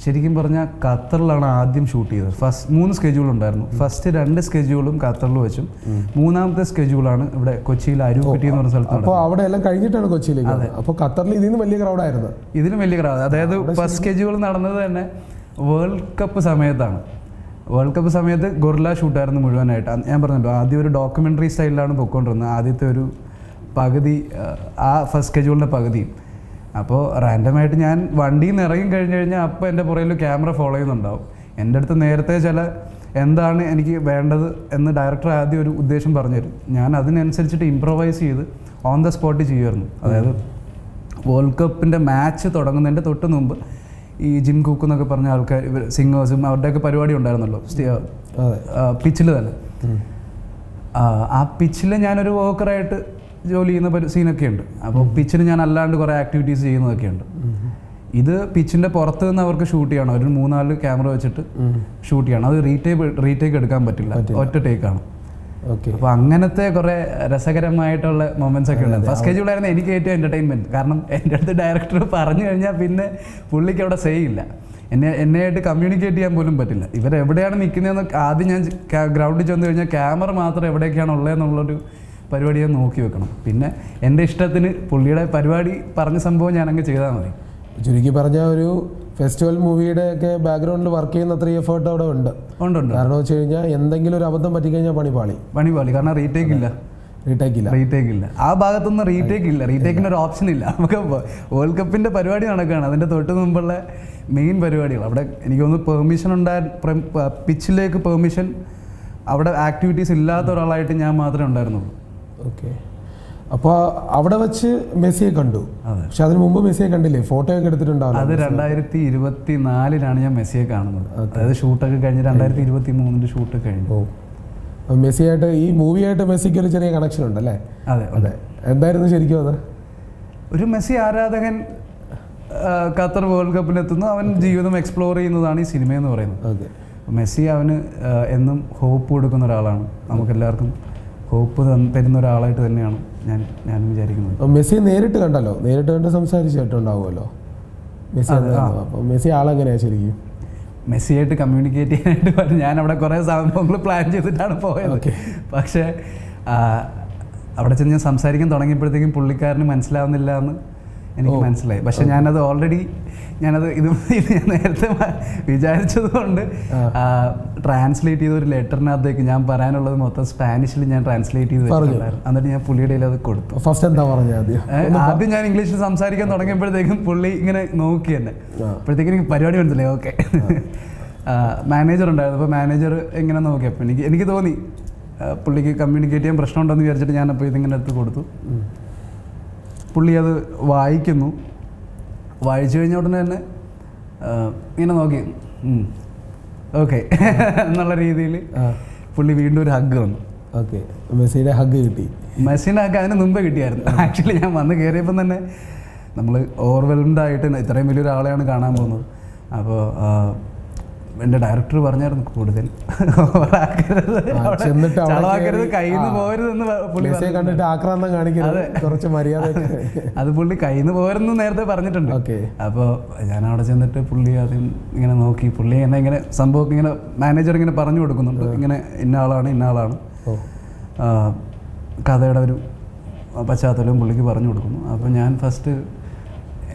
ശരിക്കും പറഞ്ഞാൽ ഖത്തറിലാണ് ആദ്യം ഷൂട്ട് ചെയ്തത്. ഫസ്റ്റ് 3 സ്കെഡ്യൂൾ ഉണ്ടായിരുന്നു. ഫസ്റ്റ് 2 സ്കെഡ്യൂളും ഖത്തറിൽ വെച്ചും 3-ാമത്തെ സ്കെഡ്യൂളാണ് ഇവിടെ കൊച്ചിയിൽ അരൂക്കുറ്റി എന്ന് പറഞ്ഞ സ്ഥലത്താണ്. അപ്പോൾ അവിടെ എല്ലാം കഴിഞ്ഞിട്ടാണ് കൊച്ചിയിലേക്ക്. അപ്പോൾ ഖത്തറിൽ ഇതിന് വലിയ ക്രൗഡായിരുന്നു. ഇതിലും വലിയ ക്രൗഡ്. അതായത് ഫസ്റ്റ് സ്കെഡ്യൂൾ നടന്നത് തന്നെ വേൾഡ് കപ്പ് സമയത്താണ്. വേൾഡ് കപ്പ് സമയത്ത് ഗൊറില്ല ഷൂട്ടായിരുന്നു മുഴുവനായിട്ട്. ഞാൻ പറഞ്ഞല്ലോ, ആദ്യം ഒരു ഡോക്യുമെൻ്ററി സ്റ്റൈലിലാണ് പൊയ്ക്കൊണ്ടിരുന്നത്. ആദ്യത്തെ ഒരു പകുതി, ആ ഫസ്റ്റ് സ്കെഡ്യൂളിൻ്റെ പകുതിയും. അപ്പോൾ റാൻഡമായിട്ട് ഞാൻ വണ്ടിയിൽ നിന്ന് ഇറങ്ങി കഴിഞ്ഞ് കഴിഞ്ഞാൽ അപ്പോൾ എൻ്റെ പുറകിൽ ക്യാമറ ഫോളോ ചെയ്യുന്നുണ്ടാവും. എൻ്റെ അടുത്ത് നേരത്തെ എന്താണ് എനിക്ക് വേണ്ടത് എന്ന് ഡയറക്ടർ ആദ്യം ഒരു ഉദ്ദേശം പറഞ്ഞു തരും. ഞാൻ അതിനനുസരിച്ചിട്ട് ഇംപ്രവൈസ് ചെയ്ത് ഓൺ ദ സ്പോട്ട് ചെയ്യുമായിരുന്നു. അതായത് വേൾഡ് കപ്പിൻ്റെ മാച്ച് തുടങ്ങുന്നതിൻ്റെ തൊട്ട് മുമ്പ് ഈ ജിം കുക്ക് എന്നൊക്കെ പറഞ്ഞ ആൾക്കാർ, സിംഗേഴ്സും അവരുടെയൊക്കെ പരിപാടി ഉണ്ടായിരുന്നല്ലോ പിച്ചിൽ തന്നെ. ആ പിച്ചിൽ ഞാനൊരു വർക്കറായിട്ട് ജോലി ചെയ്യുന്ന സീനൊക്കെ ഉണ്ട്. അപ്പോൾ പിച്ചിൽ ഞാൻ അല്ലാണ്ട് കുറേ ആക്ടിവിറ്റീസ് ചെയ്യുന്നതൊക്കെ ഉണ്ട്. ഇത് പിച്ചിൻ്റെ പുറത്ത് നിന്ന് അവർക്ക് ഷൂട്ട് ചെയ്യണം. ഒരു 3-4 ക്യാമറ വെച്ചിട്ട് ഷൂട്ട് ചെയ്യണം. അത് റീടേക്ക് എടുക്കാൻ പറ്റില്ല, ഒറ്റ ടേക്കാണ്. അപ്പോൾ അങ്ങനത്തെ കുറേ രസകരമായിട്ടുള്ള മൊമെന്റ്സ് ഒക്കെ ഉണ്ട്. ഫസ്റ്റ് സ്കെഡ്യൂളായിരുന്നു എനിക്ക് ഏറ്റവും എൻ്റർടൈൻമെൻറ്റ്. കാരണം എൻ്റെ അടുത്ത് ഡയറക്ടർ പറഞ്ഞു കഴിഞ്ഞാൽ പിന്നെ പുള്ളിക്ക് അവിടെ സേ ഇല്ല. എന്നെയായിട്ട് കമ്മ്യൂണിക്കേറ്റ് ചെയ്യാൻ പോലും പറ്റില്ല. ഇവരെവിടെയാണ് നിൽക്കുന്നതെന്ന് ആദ്യം ഞാൻ ഗ്രൗണ്ടിൽ ചെന്ന് കഴിഞ്ഞാൽ ക്യാമറ മാത്രം എവിടേക്കാണ് ഉള്ളതെന്നുള്ളൊരു പരിപാടി ഞാൻ നോക്കി വെക്കണം. പിന്നെ എൻ്റെ ഇഷ്ടത്തിന് പുള്ളിയുടെ പരിപാടി പറഞ്ഞ സംഭവം ഞാനങ്ങ് ചെയ്താൽ മതി. ചുരുക്കി പറഞ്ഞാൽ ഒരു ഫെസ്റ്റിവൽ മൂവിയുടെ ഒക്കെ ബാക്ക്ഗ്രൗണ്ടിൽ വർക്ക് ചെയ്യുന്ന അത്രയും എഫേർട്ട് അവിടെ ഉണ്ട്. കാരണം വെച്ച് കഴിഞ്ഞാൽ എന്തെങ്കിലും ഒരു അബദ്ധം പറ്റിക്കഴിഞ്ഞാൽ പണിപാളി. കാരണം റീടേക്ക് ഇല്ല. ആ ഭാഗത്തൊന്നും റീടേക്ക് ഇല്ല. റീടേക്കിന് ഒരു ഓപ്ഷൻ ഇല്ല. നമുക്ക് വേൾഡ് കപ്പിൻ്റെ പരിപാടി നടക്കുകയാണ്. അതിൻ്റെ തൊട്ട് മുമ്പുള്ള മെയിൻ പരിപാടികൾ അവിടെ എനിക്ക് തോന്നുന്നു പെർമിഷൻ പിച്ചിലേക്ക് പെർമിഷൻ അവിടെ ആക്ടിവിറ്റീസ് ഇല്ലാത്ത ഒരാളായിട്ട് ഞാൻ മാത്രമേ ഉണ്ടായിരുന്നുള്ളൂ. ഓക്കെ. അപ്പോൾ അവിടെ വെച്ച് മെസ്സിയെ കണ്ടു. പക്ഷെ അതിന് മുമ്പ് മെസ്സിയെ കണ്ടില്ലേ? ഫോട്ടോ ഒക്കെ എടുത്തിട്ടുണ്ടാവും. അത് 2024 ഞാൻ മെസ്സിയെ കാണുന്നത്. അതായത് ഷൂട്ടൊക്കെ കഴിഞ്ഞ് 2023 ഷൂട്ട് കഴിഞ്ഞു. മെസ്സിയായിട്ട്, ഈ മൂവിയായിട്ട് മെസ്സിക്ക് ഒരു ചെറിയ കണക്ഷൻ ഉണ്ടല്ലേ? അതെ. എന്തായിരുന്നു ശരിക്കും അത്? ഒരു മെസ്സി ആരാധകൻ ഖത്തർ വേൾഡ് കപ്പിലെത്തുന്നു. അവൻ ജീവിതം എക്സ്പ്ലോർ ചെയ്യുന്നതാണ് ഈ സിനിമയെന്ന് പറയുന്നത്. മെസ്സി അവന് എന്നും ഹോപ്പ് കൊടുക്കുന്ന ഒരാളാണ്. നമുക്കെല്ലാവർക്കും ഹോപ്പ് തരുന്ന ഒരാളായിട്ട് തന്നെയാണ് ഞാൻ വിചാരിക്കുന്നത്. മെസ്സിയെ നേരിട്ട് കണ്ടല്ലോ, നേരിട്ട് കണ്ട് സംസാരിച്ചിട്ടുണ്ടാവുമല്ലോ മെസ്സി. അപ്പോൾ മെസ്സി ആളെങ്ങനെയാണ് ശരിക്കും? മെസ്സിയായിട്ട് കമ്മ്യൂണിക്കേറ്റ് ചെയ്യാനായിട്ട് ഞാൻ അവിടെ കുറേ സംഭവങ്ങൾ പ്ലാൻ ചെയ്തിട്ടാണ് പോയത്. പക്ഷേ അവിടെ ചെന്ന് ഞാൻ സംസാരിക്കാൻ തുടങ്ങിയപ്പോഴത്തേക്കും പുള്ളിക്കാരന് മനസ്സിലാവുന്നില്ല എന്ന് എനിക്ക് മനസ്സിലായി. പക്ഷെ ഞാനത് ഓൾറെഡി ഞാൻ നേരത്തെ വിചാരിച്ചത് കൊണ്ട് ട്രാൻസ്ലേറ്റ് ചെയ്ത ഒരു ലെറ്ററിനകത്തേക്ക് ഞാൻ പറയാനുള്ളത് മൊത്തം സ്പാനിഷിൽ ഞാൻ ട്രാൻസ്ലേറ്റ് ചെയ്ത് വെച്ചിട്ടുണ്ടായിരുന്നു. എന്നിട്ട് ഞാൻ പുള്ളിയുടെ അത് കൊടുത്തു. ഫസ്റ്റ് എന്താ പറഞ്ഞത്? ആദ്യം ഞാൻ ഇംഗ്ലീഷിൽ സംസാരിക്കാൻ തുടങ്ങിയപ്പോഴത്തേക്കും പുള്ളി ഇങ്ങനെ നോക്കി തന്നെ. അപ്പോഴത്തേക്കും എനിക്ക് പരിപാടി മനസ്സിലായി. ഓക്കെ. മാനേജർ ഉണ്ടായിരുന്നു. അപ്പോൾ മാനേജർ ഇങ്ങനെ നോക്കിയപ്പോൾ എനിക്ക് തോന്നി പുള്ളിക്ക് കമ്മ്യൂണിക്കേറ്റ് ചെയ്യാൻ പ്രശ്നമുണ്ടെന്ന് വിചാരിച്ചിട്ട് ഞാൻ അപ്പോൾ ഇതിങ്ങനെ എടുത്ത് കൊടുത്തു. പുള്ളി അത് വായിക്കുന്നു. വായിച്ചു കഴിഞ്ഞ ഉടനെ തന്നെ ഇങ്ങനെ നോക്കി ഓക്കെ എന്നുള്ള രീതിയിൽ പുള്ളി വീണ്ടും ഒരു ഹഗ് വന്നു. ഓക്കെ. മെസ്സിയുടെ ഹഗ് കിട്ടി. മെസ്സിൻ്റെ ഹഗ് അതിന് മുമ്പേ കിട്ടിയായിരുന്നു. ആക്ച്വലി ഞാൻ വന്ന് കയറിയപ്പം തന്നെ നമ്മൾ ഓവർവെൽംഡ് ആയിട്ട് ഇത്രയും വലിയൊരാളെയാണ് കാണാൻ പോകുന്നത്. അപ്പോൾ എൻ്റെ ഡയറക്ടർ പറഞ്ഞായിരുന്നു കൂടുതൽ കയ്യിൽ നിന്ന് പോരുതെന്ന് പുള്ളി കണ്ടിട്ട് ആക്രാന്തം കാണിക്കുന്നത് കുറച്ച് മര്യാദ അത് പുള്ളി കയ്യിൽ നിന്ന് പോരുന്നു നേരത്തെ പറഞ്ഞിട്ടുണ്ട്. അപ്പോൾ ഞാൻ അവിടെ ചെന്നിട്ട് പുള്ളി ആദ്യം ഇങ്ങനെ നോക്കി. പുള്ളി എന്നെ ഇങ്ങനെ സംഭവം ഇങ്ങനെ മാനേജർ ഇങ്ങനെ പറഞ്ഞു കൊടുക്കുന്നുണ്ട്. ഇങ്ങനെ ഇന്ന ആളാണ് കഥയുടെ ഒരു പശ്ചാത്തലവും പുള്ളിക്ക് പറഞ്ഞു കൊടുക്കുന്നു. അപ്പോൾ ഞാൻ ഫസ്റ്റ്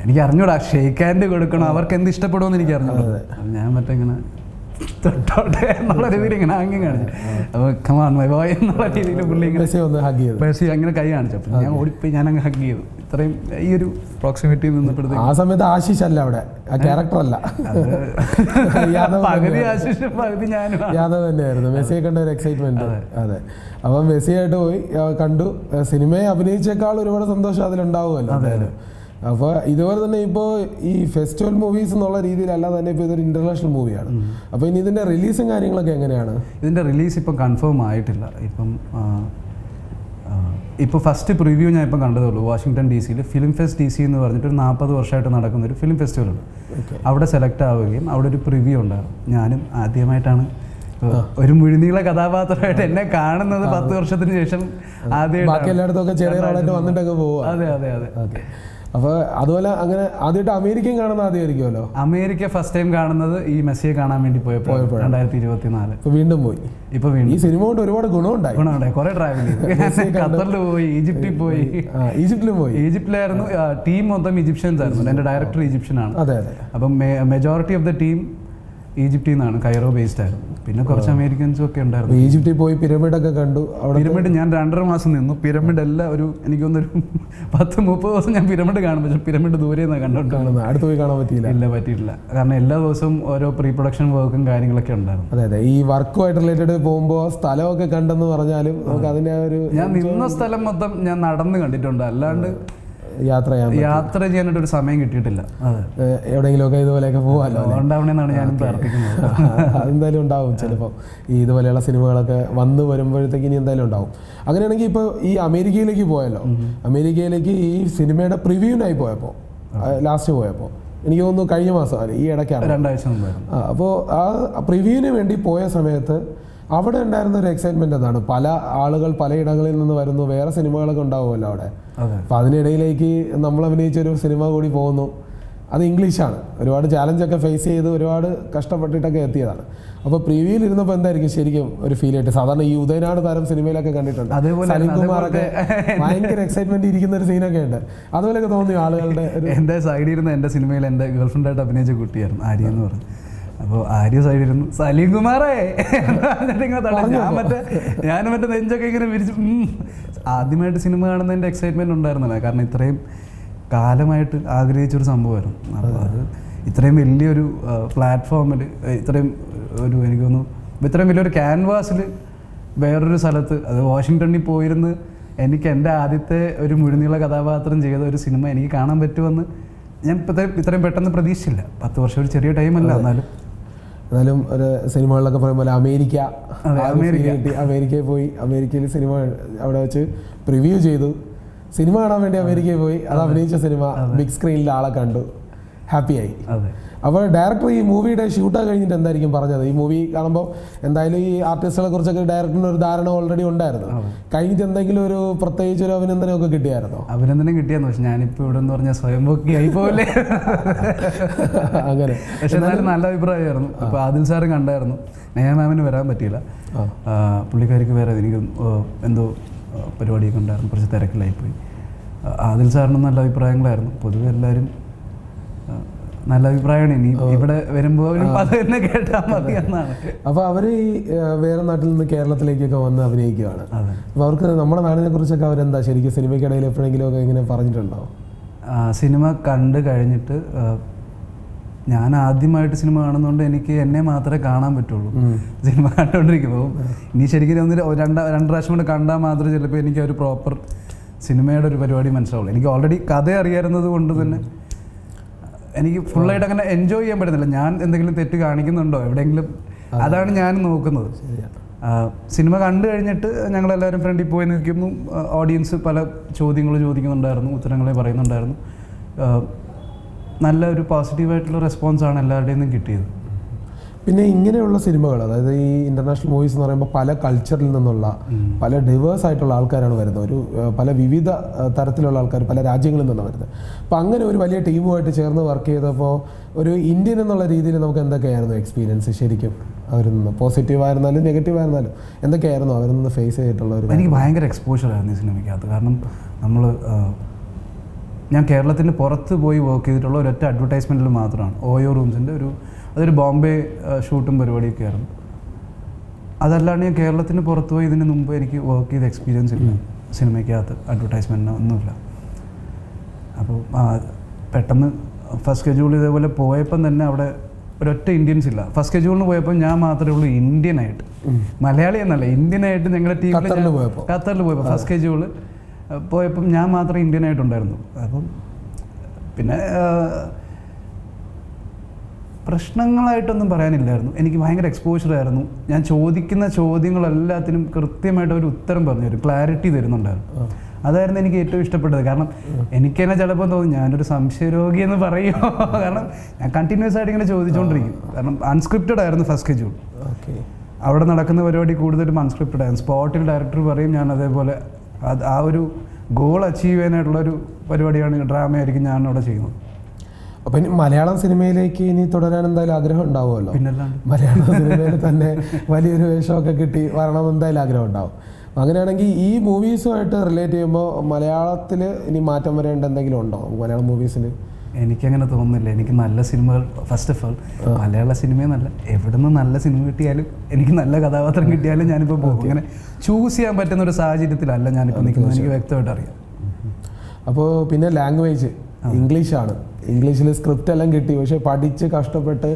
എനിക്ക് അറിഞ്ഞൂടാ ഷെയ്ക്ക് ഹാൻഡ് കൊടുക്കണം, അവർക്ക് എന്ത് ഇഷ്ടപ്പെടുമെന്ന് എനിക്ക് അറിഞ്ഞൂടാ. ഞാൻ മറ്റേ ഇങ്ങനെ തൊട്ടോട്ടെ എന്നുള്ള രീതിയിൽ ഇങ്ങനെ ആംഗ്യം കാണിച്ചു. അപ്പോൾ കമാൺ മൈ ബോയ് എന്നുള്ള രീതിയിൽ പുള്ളി മെസ്സി അങ്ങനെ കൈ കാണിച്ചു. അപ്പോൾ ഞാൻ ഓടിപ്പോയി ഞാൻ അങ്ങ് ഹഗ് ചെയ്തു. ഇത്രയും ഈ ഒരു പ്രോക്സിമിറ്റി നിന്നപ്പോഴത്തേക്ക് ആ സമയത്ത് ആശിഷ് അല്ല അവിടെ, ആ ക്യാരക്ടർ അല്ല, പകുതി ആശിഷും പകുതി ഞാനും യാദവ് തന്നെയായിരുന്നു. മെസ്സിയെ കണ്ട ഒരു എക്സൈറ്റ്മെന്റ്. അതെ. അപ്പം മെസ്സിയായിട്ട് പോയി കണ്ടു. സിനിമയെ അഭിനയിച്ചേക്കാൾ ഒരുപാട് സന്തോഷം അതിലുണ്ടാവുമല്ലോ എന്തായാലും. അപ്പോൾ ഇതുപോലെ തന്നെ ഇപ്പോൾ ഈ ഫെസ്റ്റിവൽ മൂവീസ് എന്നുള്ള രീതിയിലല്ല തന്നെ ഇപ്പോൾ ഇതൊരു ഇന്റർനാഷണൽ മൂവിയാണ്. അപ്പോൾ ഇനി ഇതിൻ്റെ റിലീസും കാര്യങ്ങളൊക്കെ എങ്ങനെയാണ്? ഇതിൻ്റെ റിലീസ് ഇപ്പം കൺഫേം ആയിട്ടില്ല. ഇപ്പോൾ ഫസ്റ്റ് പ്രിവ്യൂ ഞാൻ ഇപ്പം കണ്ടതേ ഉള്ളൂ. Washington DC film fest DC എന്ന് പറഞ്ഞിട്ട് ഒരു 40 വർഷമായിട്ട് നടക്കുന്ന ഒരു ഫിലിം ഫെസ്റ്റിവലുണ്ട്. അവിടെ സെലക്ട് ആവുകയും അവിടെ ഒരു പ്രിവ്യൂ ഉണ്ടായിരുന്നു. ഞാനും ആദ്യമായിട്ടാണ് ഒരു മുഴുനീള കഥാപാത്രമായിട്ട് എന്നെ കാണുന്നത് 10 വർഷത്തിന് ശേഷം ആദ്യമായിട്ട്. ബാക്കി എല്ലായിടത്തും ചെറിയ റോളായിട്ട് വന്നിട്ടൊക്കെ പോവുക. അതെ അതെ അതെ. ഓക്കെ. അപ്പോൾ അതുപോലെ അങ്ങനെ ആദ്യമായിട്ട് അമേരിക്കയും കാണുന്ന ആദ്യമായിരിക്കുമല്ലോ. അമേരിക്ക ഫസ്റ്റ് ടൈം കാണുന്നത് ഈ മെസ്സിയെ കാണാൻ വേണ്ടി പോയപ്പോൾ 2024. ഇപ്പോൾ വീണ്ടും പോയി. ഇപ്പോൾ വീണ്ടും ഈ സിനിമ കൊണ്ട് ഒരുപാട് ഗുണമുണ്ടായി. കുറെ ട്രാവൽ ചെയ്തു. ഖത്തറിൽ പോയി, ഈജിപ്തിൽ പോയി. ഈജിപ്തിലായിരുന്നു. ടീം മൊത്തം ഈജിപ്ഷ്യൻസ് ആയിരുന്നു. എൻ്റെ ഡയറക്ടർ ഈജിപ്ഷ്യനാണ്. അതെ അതെ. അപ്പം മെജോറിറ്റി ഓഫ് ദ ടീം ഈജിപ്തിൽ നിന്നാണ്, കൈറോ ബേസ്ഡ് ആയിരുന്നു. പിന്നെ കുറച്ച് അമേരിക്കൻസും ഒക്കെ ഉണ്ടായിരുന്നു. ഈജിപ്തിൽ പോയി പിരമിഡൊക്കെ കണ്ടു. പിരമിഡ് ഞാൻ 2.5 മാസം നിന്നു. പിരമിഡ് എല്ലാം എനിക്കൊന്നൊരു 10-30 ദിവസം ഞാൻ പിരമിഡ് കാണും. പക്ഷെ പിരമിഡ് ദൂരെ നിന്നാണ് കണ്ടോണ്ട് അടുത്ത് പോയി കാണാൻ പറ്റിയില്ല. ഇല്ല, പറ്റിയില്ല. കാരണം എല്ലാ ദിവസവും ഓരോ പ്രീ പ്രൊഡക്ഷൻ വർക്കും കാര്യങ്ങളൊക്കെ ഉണ്ടായിരുന്നു. അതെ അതെ. ഈ വർക്കുമായിട്ട് റിലേറ്റഡ് പോകുമ്പോൾ സ്ഥലമൊക്കെ കണ്ടെന്ന് പറഞ്ഞാലും നമുക്ക് അതിൻ്റെ ഒരു, ഞാൻ നിന്ന സ്ഥലം മൊത്തം ഞാൻ നടന്ന് കണ്ടിട്ടുണ്ട്. അല്ലാണ്ട് യാത്ര ചെയ്യാനായിട്ട് ഒരു സമയം കിട്ടിയിട്ടില്ല. എവിടെയെങ്കിലുമൊക്കെ ഇതുപോലെയൊക്കെ പോകാമല്ലോ. ഉണ്ടാവണമെന്നാണ് ഞാൻ പ്രാർത്ഥിക്കുന്നത്. അതെന്തായാലും ഉണ്ടാവും ചിലപ്പോൾ. ഈ ഇതുപോലെയുള്ള സിനിമകളൊക്കെ വന്ന് വരുമ്പോഴത്തേക്ക് ഇനി എന്തായാലും ഉണ്ടാവും. അങ്ങനെയാണെങ്കിൽ ഇപ്പോൾ ഈ അമേരിക്കയിലേക്ക് പോയല്ലോ. അമേരിക്കയിലേക്ക് ഈ സിനിമയുടെ പ്രിവ്യൂവിനായി പോയപ്പോൾ, ലാസ്റ്റ് പോയപ്പോൾ എനിക്ക് തോന്നുന്നു കഴിഞ്ഞ മാസം, ഈ ഇടയ്ക്കാണ്, 2 ആഴ്ച മുമ്പായിരുന്നു. അപ്പോൾ ആ പ്രിവ്യൂവിന് വേണ്ടി പോയ സമയത്ത് അവിടെ ഉണ്ടായിരുന്ന ഒരു എക്സൈറ്റ്മെന്റ് എന്താണ്? പല ആളുകൾ പലയിടങ്ങളിൽ നിന്ന് വരുന്നു, വേറെ സിനിമകളൊക്കെ ഉണ്ടാവുമല്ലോ അവിടെ. അപ്പം അതിനിടയിലേക്ക് നമ്മൾ അഭിനയിച്ചൊരു സിനിമ കൂടി പോകുന്നു. അത് ഇംഗ്ലീഷാണ്. ഒരുപാട് ചാലഞ്ചൊക്കെ ഫേസ് ചെയ്ത് ഒരുപാട് കഷ്ടപ്പെട്ടിട്ടൊക്കെ എത്തിയതാണ്. അപ്പോൾ പ്രിവ്യൂവിൽ ഇരുന്നപ്പോൾ എന്തായിരിക്കും ശരിക്കും ഒരു ഫീൽ ആയിട്ട്? സാധാരണ ഈ ഉദയനാട് താരം സിനിമയിലൊക്കെ കണ്ടിട്ടുണ്ട്. സലീം കുമാറൊക്കെ ഭയങ്കര എക്സൈറ്റ്മെന്റ് ഇരിക്കുന്ന ഒരു സീനൊക്കെ ഉണ്ട്. അതുപോലെയൊക്കെ തോന്നിയോ ആളുകളുടെ? എൻ്റെ സൈഡിൽ ഇരുന്ന് എൻ്റെ സിനിമയിൽ എൻ്റെ ഗേൾഫ്രണ്ടായിട്ട് അഭിനയിച്ച കുട്ടിയായിരുന്നു ആര്യ എന്ന് പറഞ്ഞു. അപ്പോൾ ആര്യ സൈഡിലിരുന്നു സലീം കുമാറേ ഞാൻ മറ്റേ നെഞ്ചൊക്കെ ഇങ്ങനെ വിരിച്ചു. ആദ്യമായിട്ട് സിനിമ കാണുന്നതിൻ്റെ എക്സൈറ്റ്മെൻറ്റ് ഉണ്ടായിരുന്നില്ല. കാരണം ഇത്രയും കാലമായിട്ട് ആഗ്രഹിച്ചൊരു സംഭവമായിരുന്നു. അപ്പോൾ അത് ഇത്രയും വലിയൊരു പ്ലാറ്റ്ഫോമിൽ, ഇത്രയും എനിക്ക് തോന്നുന്നു ഇത്രയും വലിയൊരു ക്യാൻവാസിൽ വേറൊരു സ്ഥലത്ത്, അത് വാഷിങ്ടണിൽ പോയിരുന്ന് എനിക്ക് എൻ്റെ ആദ്യത്തെ ഒരു മുഴുനീള കഥാപാത്രം ചെയ്ത ഒരു സിനിമ എനിക്ക് കാണാൻ പറ്റുമെന്ന് ഞാൻ ഇത്രയും പെട്ടെന്ന് പ്രതീക്ഷിച്ചില്ല. 10 വർഷം ഒരു ചെറിയ ടൈമല്ല. എന്നാലും ഒരു സിനിമകളിലൊക്കെ പറയുമ്പോൾ അമേരിക്കയിൽ പോയി, അമേരിക്കയിൽ സിനിമ അവിടെ വെച്ച് പ്രിവ്യൂ ചെയ്തു. സിനിമ കാണാൻ വേണ്ടി അമേരിക്കയിൽ പോയി, അത് അഭിനയിച്ച സിനിമ ബിഗ് സ്ക്രീനിൽ ആളെ കണ്ടു, ഹാപ്പിയായി. അപ്പോൾ ഡയറക്ടർ ഈ മൂവിയുടെ ഷൂട്ട് കഴിഞ്ഞിട്ട് എന്തായിരിക്കും പറഞ്ഞത്? ഈ മൂവി കാണുമ്പോൾ എന്തായാലും ഈ ആർട്ടിസ്റ്റുകളെ കുറിച്ചൊക്കെ ഡയറക്ടറിന് ഒരു ധാരണ ഓൾറെഡി ഉണ്ടായിരുന്നു. കഴിഞ്ഞിട്ട് എന്തെങ്കിലും ഒരു പ്രത്യേകിച്ച് ഒരു അഭിനന്ദനമൊക്കെ കിട്ടിയായിരുന്നോ? അഭിനന്ദനം കിട്ടിയെന്ന് പക്ഷേ ഞാനിപ്പോൾ ഇവിടെ എന്ന് പറഞ്ഞാൽ സ്വയംഭോക്കി ആയിപ്പോലെ. അങ്ങനെ. പക്ഷെ എന്നാലും നല്ല അഭിപ്രായമായിരുന്നു. ഇപ്പോൾ ആദിൽ സാറ് കണ്ടായിരുന്നു. നേഹ മാമിന് വരാൻ പറ്റിയില്ല. പുള്ളിക്കാരിക്ക് വേറെ എനിക്ക് എന്തോ പരിപാടിയൊക്കെ ഉണ്ടായിരുന്നു, കുറച്ച് തിരക്കിലായിപ്പോയി. ആദിൽ സാറിനും നല്ല അഭിപ്രായങ്ങളായിരുന്നു. പൊതുവെ എല്ലാവരും നല്ല അഭിപ്രായമാണ്. ഇനി ഇവിടെ വരുമ്പോഴും അത് തന്നെ കേട്ടാൽ മതി എന്നാണ്. അപ്പോൾ അവർ ഈ വേറെ നാട്ടിൽ നിന്ന് കേരളത്തിലേക്കൊക്കെ വന്ന് അഭിനയിക്കുകയാണ്. അപ്പോൾ അവർക്ക് നമ്മുടെ നാടിനെ കുറിച്ചൊക്കെ അവരെന്താ ശരിക്കും സിനിമയ്ക്കിടയിൽ എപ്പോഴെങ്കിലും ഒക്കെ ഇങ്ങനെ പറഞ്ഞിട്ടുണ്ടോ? സിനിമ കണ്ട് കഴിഞ്ഞിട്ട് ഞാൻ ആദ്യമായിട്ട് സിനിമ കാണുന്നതുകൊണ്ട് എനിക്ക് എന്നെ മാത്രമേ കാണാൻ പറ്റുള്ളൂ സിനിമ കണ്ടുകൊണ്ടിരിക്കുമ്പോൾ. ഇനി ശരിക്കും 2 പ്രാവശ്യം കൊണ്ട് കണ്ടാൽ മാത്രമേ ചിലപ്പോൾ എനിക്ക് ഒരു പ്രോപ്പർ സിനിമയുടെ ഒരു പരിപാടി മനസ്സിലാവുള്ളൂ. എനിക്ക് ഓൾറെഡി കഥ അറിയാവുന്നത് കൊണ്ട് തന്നെ എനിക്ക് ഫുള്ളായിട്ട് അങ്ങനെ എൻജോയ് ചെയ്യാൻ പറ്റുന്നില്ല. ഞാൻ എന്തെങ്കിലും തെറ്റ് കാണിക്കുന്നുണ്ടോ എവിടെയെങ്കിലും, അതാണ് ഞാൻ നോക്കുന്നത്. സിനിമ കണ്ടു കഴിഞ്ഞിട്ട് ഞങ്ങളെല്ലാവരും ഫ്രണ്ടിൽ പോയി നിൽക്കുന്നു. ഓഡിയൻസ് പല ചോദ്യങ്ങൾ ചോദിക്കുന്നുണ്ടായിരുന്നു, ഉത്തരങ്ങളെ പറയുന്നുണ്ടായിരുന്നു. നല്ല ഒരു പോസിറ്റീവായിട്ടുള്ള റെസ്പോൺസാണ് എല്ലാവരുടെയും നിന്നും കിട്ടിയത്. പിന്നെ ഇങ്ങനെയുള്ള സിനിമകൾ, അതായത് ഈ ഇൻ്റർനാഷണൽ മൂവീസ് എന്ന് പറയുമ്പോൾ പല കൾച്ചറിൽ നിന്നുള്ള പല ഡൈവേഴ്സ് ആയിട്ടുള്ള ആൾക്കാരാണ് വരുന്നത്. ഒരു പല വിവിധ തരത്തിലുള്ള ആൾക്കാർ പല രാജ്യങ്ങളിൽ നിന്നാണ് വരുന്നത്. അപ്പോൾ അങ്ങനെ ഒരു വലിയ ടീമുമായിട്ട് ചേർന്ന് വർക്ക് ചെയ്തപ്പോൾ ഒരു ഇന്ത്യൻ എന്നുള്ള രീതിയിൽ നമുക്ക് എന്തൊക്കെയായിരുന്നു എക്സ്പീരിയൻസ്? ശരിക്കും അവരിൽ നിന്ന് പോസിറ്റീവ് ആയിരുന്നാലും നെഗറ്റീവ് ആയിരുന്നാലും എന്തൊക്കെയായിരുന്നു അവരിൽ നിന്ന് ഫേസ് ചെയ്തിട്ടുള്ള ഒരു? എനിക്ക് ഭയങ്കര എക്സ്പോഷറായിരുന്നു ഈ സിനിമയ്ക്കകത്ത്. കാരണം ഞാൻ കേരളത്തിന് പുറത്ത് പോയി വർക്ക് ചെയ്തിട്ടുള്ള ഒരൊറ്റ അഡ്വർടൈസ്മെൻറ്റിൽ മാത്രമാണ്. ഓയോ റൂംസിൻ്റെ അതൊരു ബോംബെ ഷൂട്ടും പരിപാടിയൊക്കെ ആയിരുന്നു. അതല്ലാണ്ട് ഞാൻ കേരളത്തിന് പുറത്ത് പോയി ഇതിന് മുമ്പ് എനിക്ക് വർക്ക് ചെയ്ത എക്സ്പീരിയൻസ് ഇല്ല സിനിമയ്ക്കകത്ത്. അഡ്വർടൈസ്മെൻറ്റിനോ ഒന്നുമില്ല. അപ്പോൾ പെട്ടെന്ന് ഫസ്റ്റ് ഷെഡ്യൂൾ ഇതേപോലെ പോയപ്പം തന്നെ അവിടെ ഒരൊറ്റ ഇന്ത്യൻസ് ഇല്ല. ഫസ്റ്റ് ഷെഡ്യൂളിന് പോയപ്പോൾ ഞാൻ മാത്രമേ ഉള്ളൂ ഇന്ത്യനായിട്ട്, മലയാളി എന്നല്ല ഇന്ത്യനായിട്ട്. ഞങ്ങളുടെ ടീമിൽ ഖത്തറിൽ പോയപ്പോൾ ഫസ്റ്റ് ഷെഡ്യൂൾ പോയപ്പം ഞാൻ മാത്രമേ ഇന്ത്യനായിട്ടുണ്ടായിരുന്നു. അപ്പം പിന്നെ പ്രശ്നങ്ങളായിട്ടൊന്നും പറയാനില്ലായിരുന്നു. എനിക്ക് ഭയങ്കര എക്സ്പോഷറായിരുന്നു. ഞാൻ ചോദിക്കുന്ന ചോദ്യങ്ങളെല്ലാത്തിനും കൃത്യമായിട്ട് ഒരു ഉത്തരം പറഞ്ഞു തരും, ക്ലാരിറ്റി തരുന്നുണ്ടായിരുന്നു. അതായിരുന്നു എനിക്ക് ഏറ്റവും ഇഷ്ടപ്പെട്ടത്. കാരണം എനിക്ക് തന്നെ ചിലപ്പോൾ തോന്നും ഞാനൊരു സംശയരോഗി എന്ന് പറയുമോ. കാരണം ഞാൻ കണ്ടിന്യൂസ് ആയിട്ട് ഇങ്ങനെ ചോദിച്ചുകൊണ്ടിരിക്കും. കാരണം അൺസ്ക്രിപ്റ്റഡ് ആയിരുന്നു ഫസ്റ്റ് ഷെഡ്യൂൾ. അവിടെ നടക്കുന്ന പരിപാടി കൂടുതലും അൺസ്ക്രിപ്റ്റഡ് ആണ്. സ്പോട്ടിൽ ഡയറക്ടർ പറയും, ഞാൻ അതേപോലെ ആ ഒരു ഗോൾ അച്ചീവ് ചെയ്യാനായിട്ടുള്ളൊരു പരിപാടിയാണ്, ഡ്രാമയായിരിക്കും ഞാൻ അവിടെ ചെയ്യുന്നത്. അപ്പം ഇനി മലയാളം സിനിമയിലേക്ക് ഇനി തുടരാൻ എന്തായാലും ആഗ്രഹം ഉണ്ടാവുമല്ലോ. പിന്നല്ലാണ്ട് മലയാളം സിനിമയിൽ തന്നെ വലിയൊരു വേഷമൊക്കെ കിട്ടി വരണമെന്ന് എന്തായാലും ആഗ്രഹം ഉണ്ടാവും. അങ്ങനെയാണെങ്കിൽ ഈ മൂവീസുമായിട്ട് റിലേറ്റ് ചെയ്യുമ്പോൾ മലയാളത്തിൽ ഇനി മാറ്റം വരേണ്ട എന്തെങ്കിലും ഉണ്ടോ മലയാളം മൂവീസിൽ? എനിക്കങ്ങനെ തോന്നുന്നില്ല. എനിക്ക് നല്ല സിനിമകൾ, ഫസ്റ്റ് ഓഫ് ഓൾ മലയാള സിനിമയെന്നല്ല, എവിടെ നിന്ന് നല്ല സിനിമ കിട്ടിയാലും, എനിക്ക് നല്ല കഥാപാത്രം കിട്ടിയാലും ഞാനിപ്പോൾ പോകും. അങ്ങനെ ചൂസ് ചെയ്യാൻ പറ്റുന്ന ഒരു സാഹചര്യത്തിലല്ല ഞാനിപ്പോൾ നിൽക്കുന്നത്, എനിക്ക് വ്യക്തമായിട്ട് അറിയാം. അപ്പോൾ പിന്നെ ലാംഗ്വേജ് ഇംഗ്ലീഷാണ്. ഇംഗ്ലീഷിൽ സ്ക്രിപ്റ്റ് എല്ലാം കിട്ടി, പക്ഷേ പഠിച്ച് കഷ്ടപ്പെട്ട്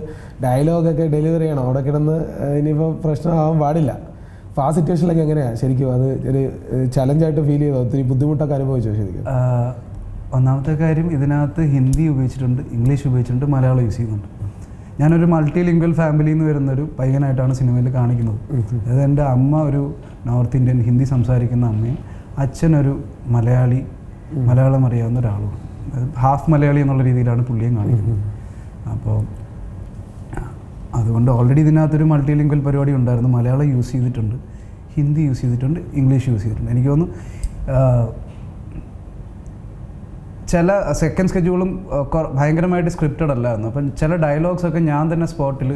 ഡയലോഗൊക്കെ ഡെലിവറി ചെയ്യണം. അവിടെ കിടന്ന് ഇനിയിപ്പോൾ പ്രശ്നമാകാൻ പാടില്ല. അപ്പോൾ ആ സിറ്റുവേഷനിലൊക്കെ എങ്ങനെയാണ് ശരിക്കും അത് ഒരു ചലഞ്ചായിട്ട് ഫീൽ ചെയ്തോ? ഒത്തിരി ബുദ്ധിമുട്ടൊക്കെ അനുഭവിച്ചോ ശരിക്കും? ഒന്നാമത്തെ കാര്യം, ഇതിനകത്ത് ഹിന്ദി ഉപയോഗിച്ചിട്ടുണ്ട്, ഇംഗ്ലീഷ് ഉപയോഗിച്ചിട്ടുണ്ട്, മലയാളം യൂസ് ചെയ്യുന്നുണ്ട്. ഞാനൊരു മൾട്ടി ലിംഗ്വൽ ഫാമിലിയിൽ നിന്ന് വരുന്നൊരു പയ്യനായിട്ടാണ് സിനിമയിൽ കാണിക്കുന്നത്. അതായത് എൻ്റെ അമ്മ ഒരു നോർത്ത് ഇന്ത്യൻ ഹിന്ദി സംസാരിക്കുന്ന അമ്മയും അച്ഛനൊരു മലയാളം അറിയാവുന്ന ഒരാളും, ഹാഫ് മലയാളി എന്നുള്ള രീതിയിലാണ് പുള്ളിയും കാണിക്കുന്നത്. അപ്പോൾ അതുകൊണ്ട് ഓൾറെഡി ഇതിനകത്തൊരു മൾട്ടി ലിംഗ്വൽ പരിപാടി ഉണ്ടായിരുന്നു. മലയാളം യൂസ് ചെയ്തിട്ടുണ്ട്, ഹിന്ദി യൂസ് ചെയ്തിട്ടുണ്ട്, ഇംഗ്ലീഷ് യൂസ് ചെയ്തിട്ടുണ്ട്. എനിക്ക് തോന്നുന്നു ചില സെക്കൻഡ് സ്കെഡ്യൂളും ഭയങ്കരമായിട്ട് സ്ക്രിപ്റ്റഡ് അല്ലായിരുന്നു. അപ്പം ചില ഡയലോഗ്സൊക്കെ ഞാൻ തന്നെ സ്പോട്ടിൽ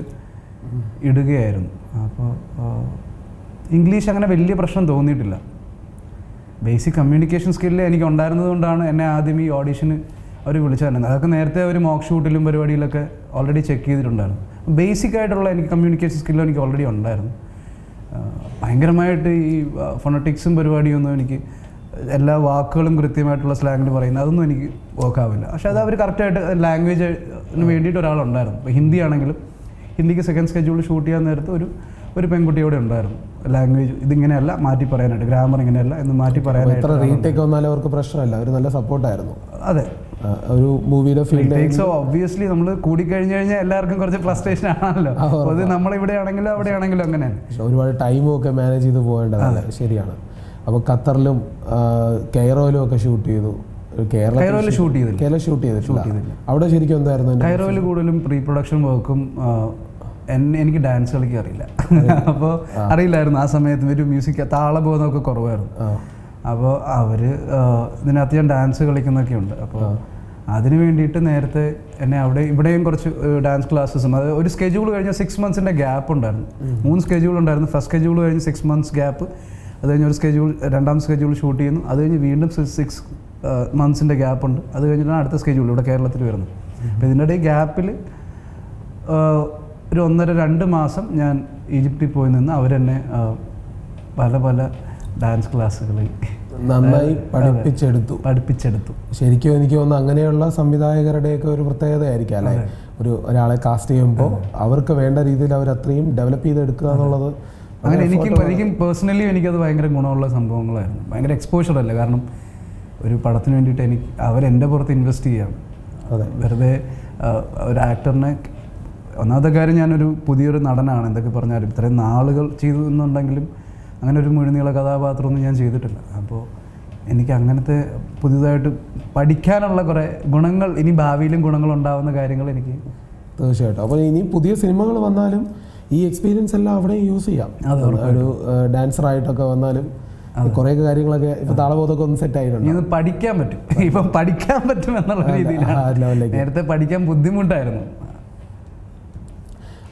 ഇടുകയായിരുന്നു. അപ്പോൾ ഇംഗ്ലീഷ് അങ്ങനെ വലിയ പ്രശ്നം തോന്നിയിട്ടില്ല. ബേസിക് കമ്മ്യൂണിക്കേഷൻ സ്കില്ല് എനിക്ക് ഉണ്ടായിരുന്നത് കൊണ്ടാണ് എന്നെ ആദ്യം ഈ ഓഡീഷന് അവർ വിളിച്ചു തരുന്നത്. അതൊക്കെ നേരത്തെ ഒരു മോക്ക് ഷൂട്ടിലും പരിപാടിയിലൊക്കെ ഓൾറെഡി ചെക്ക് ചെയ്തിട്ടുണ്ടായിരുന്നു. ബേസിക് ആയിട്ടുള്ള എനിക്ക് കമ്മ്യൂണിക്കേഷൻ സ്കില്ലും എനിക്ക് ഓൾറെഡി ഉണ്ടായിരുന്നു. ഭയങ്കരമായിട്ട് ഈ ഫോണറ്റിക്സും പരിപാടിയൊന്നും എനിക്ക് എല്ലാ വാക്കുകളും കൃത്യമായിട്ടുള്ള സ്ലാങ്ങിൽ പറയുന്നത് അതൊന്നും എനിക്ക് വർക്കാവില്ല. പക്ഷേ അത് അവർ കറക്റ്റായിട്ട് ലാംഗ്വേജിന് വേണ്ടിയിട്ട് ഒരാളുണ്ടായിരുന്നു. ഇപ്പോൾ ഹിന്ദി ആണെങ്കിലും ഹിന്ദിക്ക് സെക്കൻഡ് സ്കെഡ്യൂൾ ഷൂട്ട് ചെയ്യാൻ നേരത്ത് ഒരു പെൺകുട്ടിയോടെ ഉണ്ടായിരുന്നു. ലാംഗ്വേജ് ഇതിങ്ങനെയല്ല, മാറ്റി പറയാനായിട്ട്, ഗ്രാമർ ഇങ്ങനെയല്ല എന്ന് മാറ്റി പറയാനായിട്ട്. റീടേക്ക് വന്നാലും അവർക്ക് പ്രശ്നമല്ല, അവർ നല്ല സപ്പോർട്ടായിരുന്നു. അതെ, ഒരു മൂവിയുടെ ഫീൽഡ് ഒബ്വിയസ്ലി നമ്മൾ കൂടിക്കഴിഞ്ഞ് കഴിഞ്ഞാൽ എല്ലാവർക്കും കുറച്ച് ഫ്രസ്ട്രേഷൻ ആണല്ലോ. അത് നമ്മളിവിടെ ആണെങ്കിലും അവിടെ ആണെങ്കിലും അങ്ങനെയാണ്. ഒരുപാട് ടൈമും ഒക്കെ മാനേജ് ചെയ്ത് പോകേണ്ടതല്ലേ? ശരിയാണ്. അപ്പോൾ ഖത്തറിലും കൈറോയിലും ഒക്കെ ഷൂട്ട് ചെയ്തു. കൈറോയിൽ ഷൂട്ട് ചെയ്തിട്ടില്ല. അവിടെ ശരിക്കും എന്തായിരുന്നു? കൈറോയിൽ കൂടുതലും പ്രീ പ്രൊഡക്ഷൻ വർക്കും, എനിക്ക് ഡാൻസ് കളിക്കാൻ അറിയില്ല. അപ്പോൾ അറിയില്ലായിരുന്നു ആ സമയത്ത്. ഒരു മ്യൂസിക് താളബോധമൊക്കെ കുറവായിരുന്നു. അപ്പോൾ അവർ ഇതിനകത്ത് ഞാൻ ഡാൻസ് കളിക്കുന്നൊക്കെ ഉണ്ട്. അപ്പോൾ അതിന് വേണ്ടിയിട്ട് നേരത്തെ എന്നെ ഇവിടെയും കുറച്ച് ഡാൻസ് ക്ലാസ്സസും, അത് ഒരു സ്കെഡ്യൂൾ കഴിഞ്ഞ 6 months ഗ്യാപ്പ് ഉണ്ടായിരുന്നു. 3 സ്കെഡ്യൂൾ ഉണ്ടായിരുന്നു. ഫസ്റ്റ് സ്കെഡ്യൂൾ കഴിഞ്ഞ് 6 months ഗ്യാപ്പ്, അത് കഴിഞ്ഞ് ഒരു സ്കെഡ്യൂൾ, രണ്ടാം സ്കെഡ്യൂൾ ഷൂട്ട് ചെയ്യുന്നു. അത് കഴിഞ്ഞ് വീണ്ടും 6 months ഗ്യാപ്പ് ഉണ്ട്. അത് കഴിഞ്ഞിട്ടാണ് അടുത്ത സ്കെഡ്യൂൾ ഇവിടെ കേരളത്തിൽ വരുന്നത്. അപ്പോൾ ഇതിൻ്റെ ഇടയിൽ ഗ്യാപ്പിൽ ഒരു 1.5-2 മാസം ഞാൻ ഈജിപ്തിൽ പോയി നിന്ന് അവരെന്നെ പല ഡാൻസ് ക്ലാസ്സുകളിൽ നന്നായി പഠിപ്പിച്ചെടുത്തു. ശരിക്കും എനിക്ക് തോന്നുന്നു അങ്ങനെയുള്ള സംവിധായകരുടെയൊക്കെ ഒരു പ്രത്യേകതയായിരിക്കും അല്ലേ? ഒരാളെ കാസ്റ്റ് ചെയ്യുമ്പോൾ അവർക്ക് വേണ്ട രീതിയിൽ അവർ അത്രയും ഡെവലപ്പ് ചെയ്തെടുക്കുക എന്നുള്ളത്. അങ്ങനെ എനിക്കും പേഴ്സണലി എനിക്കത് ഭയങ്കര ഗുണമുള്ള സംഭവങ്ങളായിരുന്നു. ഭയങ്കര എക്സ്പോഷർ അല്ല, കാരണം ഒരു പടത്തിന് വേണ്ടിയിട്ട് അവരെൻ്റെ പുറത്ത് ഇൻവെസ്റ്റ് ചെയ്യുകയാണ്. അതെ, വെറുതെ ഒരു ആക്ടറിനെ, ഒന്നാമത്തെ കാര്യം ഞാനൊരു പുതിയൊരു നടനാണ്, എന്തൊക്കെ പറഞ്ഞാലും ഇത്രയും നാളുകൾ ചെയ്തു എന്നുണ്ടെങ്കിലും അങ്ങനെ ഒരു മുഴുനീള കഥാപാത്രമൊന്നും ഞാൻ ചെയ്തിട്ടില്ല. അപ്പോൾ എനിക്ക് അങ്ങനത്തെ പുതിയതായിട്ട് പഠിക്കാനുള്ള കുറേ ഗുണങ്ങൾ, ഇനി ഭാവിയിലും ഗുണങ്ങളുണ്ടാവുന്ന കാര്യങ്ങൾ എനിക്ക് തീർച്ചയായിട്ടും. അപ്പോൾ ഇനി പുതിയ സിനിമകൾ വന്നാലും ഈ എക്സ്പീരിയൻസ് എല്ലാം അവിടെ യൂസ് ചെയ്യാം. ഒരു ഡാൻസറായിട്ടൊക്കെ വന്നാലും കുറേ കാര്യങ്ങളൊക്കെ ഇപ്പോൾ താളബോധമൊക്കെ ഒന്ന് സെറ്റ് ആയിട്ടുണ്ട്. ഇനി പഠിക്കാൻ പറ്റും, ഇപ്പം പഠിക്കാൻ പറ്റും എന്നുള്ള രീതിയിലാണ്. നേരത്തെ പഠിക്കാൻ ബുദ്ധിമുട്ടായിരുന്നു.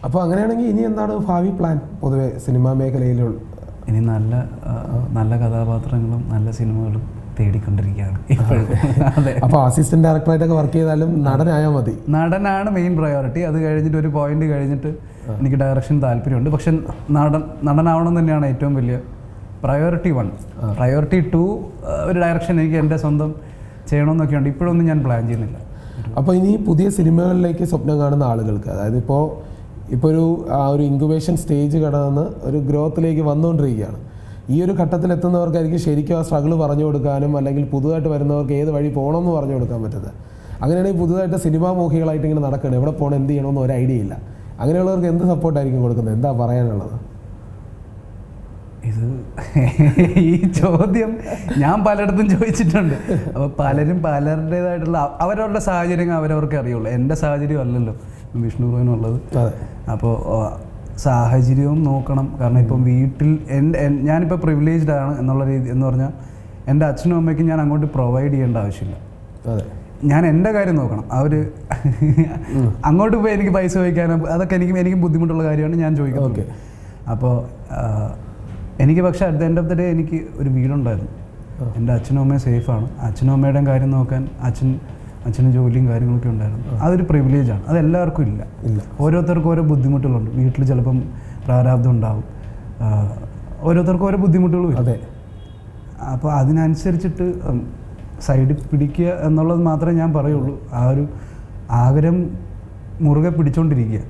അപ്പോൾ അങ്ങനെയാണെങ്കിൽ ഇനി എന്താണ് ഭാവി പ്ലാൻ പൊതുവെ സിനിമാ മേഖലയിലുള്ള? ഇനി നല്ല കഥാപാത്രങ്ങളും നല്ല സിനിമകളും തേടിക്കൊണ്ടിരിക്കുകയാണ് ഇപ്പോഴും. അതെ, അപ്പോൾ അസിസ്റ്റന്റ് ഡയറക്ടറായിട്ടൊക്കെ വർക്ക് ചെയ്താലും നടനായാൽ മതി. നടനാണ് മെയിൻ പ്രയോറിറ്റി. അത് കഴിഞ്ഞിട്ട് ഒരു പോയിന്റ് കഴിഞ്ഞിട്ട് എനിക്ക് ഡയറക്ഷൻ താല്പര്യമുണ്ട്. പക്ഷെ നടനാവണം തന്നെയാണ് ഏറ്റവും വലിയ പ്രയോറിറ്റി 1. പ്രയോറിറ്റി 2 ഒരു ഡയറക്ഷൻ എനിക്ക് എൻ്റെ സ്വന്തം ചെയ്യണമെന്നൊക്കെ ഉണ്ട്. ഇപ്പോഴൊന്നും ഞാൻ പ്ലാൻ ചെയ്യുന്നില്ല. അപ്പോൾ ഇനി പുതിയ സിനിമകളിലേക്ക് സ്വപ്നം കാണുന്ന ആളുകൾക്ക്, അതായത് ഇപ്പോൾ ഒരു ഇൻക്യുബേഷൻ സ്റ്റേജ് കടന്ന് ഒരു ഗ്രോത്തിലേക്ക് വന്നുകൊണ്ടിരിക്കുകയാണ്. ഈ ഒരു ഘട്ടത്തിലെത്തുന്നവർക്കായിരിക്കും ശരിക്കും ആ സ്ട്രഗിൾ പറഞ്ഞു കൊടുക്കാനും അല്ലെങ്കിൽ പുതുതായിട്ട് വരുന്നവർക്ക് ഏത് വഴി പോകണമെന്ന് പറഞ്ഞു കൊടുക്കാൻ പറ്റുന്നത്. അങ്ങനെയാണെങ്കിൽ പുതുതായിട്ട് സിനിമാമോഹികളായിട്ട് ഇങ്ങനെ നടക്കണം, എവിടെ പോകണം, എന്ത് ചെയ്യണമെന്ന് ഒരു ഐഡിയ ഇല്ല. അങ്ങനെയുള്ളവർക്ക് എന്ത് സപ്പോർട്ടായിരിക്കും കൊടുക്കുന്നത്? എന്താ പറയാനുള്ളത്? ഈ ചോദ്യം ഞാൻ പലയിടത്തും ചോദിച്ചിട്ടുണ്ട്. അപ്പോൾ പലരും പലരുടേതായിട്ടുള്ള അവരവരുടെ സാഹചര്യങ്ങൾ അവരവർക്ക് അറിയുള്ളൂ. എൻ്റെ സാഹചര്യം അല്ലല്ലോ വിഷ്ണു ബ്രോയിനുള്ളത്. അപ്പോൾ സാഹചര്യവും നോക്കണം. കാരണം ഇപ്പം വീട്ടിൽ ഞാനിപ്പോൾ പ്രിവിലേജ്ഡ് ആണ് എന്നുള്ള രീതി എന്ന് പറഞ്ഞാൽ എൻ്റെ അച്ഛനും അമ്മയ്ക്കും ഞാൻ അങ്ങോട്ട് പ്രൊവൈഡ് ചെയ്യേണ്ട ആവശ്യമില്ല. അതെ, ഞാൻ എൻ്റെ കാര്യം നോക്കണം. അവർ അങ്ങോട്ട് പോയി എനിക്ക് പൈസ വയ്ക്കാനും അതൊക്കെ എനിക്ക് ബുദ്ധിമുട്ടുള്ള കാര്യമാണ് ഞാൻ ചോദിക്കുന്നത്. ഓക്കെ. അപ്പോൾ എനിക്ക് പക്ഷേ at the end of the day എനിക്ക് ഒരു വീടുണ്ടായിരുന്നു. എൻ്റെ അച്ഛനും അമ്മയും സേഫാണ്. അച്ഛനും അമ്മയുടെയും കാര്യം നോക്കാൻ അച്ഛന് ജോലിയും കാര്യങ്ങളൊക്കെ ഉണ്ടായിരുന്നു. അതൊരു പ്രിവിലേജാണ്. അത് എല്ലാവർക്കും ഇല്ല. ഓരോരുത്തർക്കും ഓരോ ബുദ്ധിമുട്ടുകളുണ്ട്. വീട്ടിൽ ചിലപ്പം പ്രാരാബ്ദം ഉണ്ടാവും, ഓരോരുത്തർക്കും ഓരോ ബുദ്ധിമുട്ടുകൾ വരും. അതെ. അപ്പോൾ അതിനനുസരിച്ചിട്ട് സൈഡിൽ പിടിക്കുക എന്നുള്ളത് മാത്രമേ ഞാൻ പറയുള്ളൂ. ആ ഒരു ആഗ്രഹം മുറുകെ പിടിച്ചുകൊണ്ടിരിക്കുക,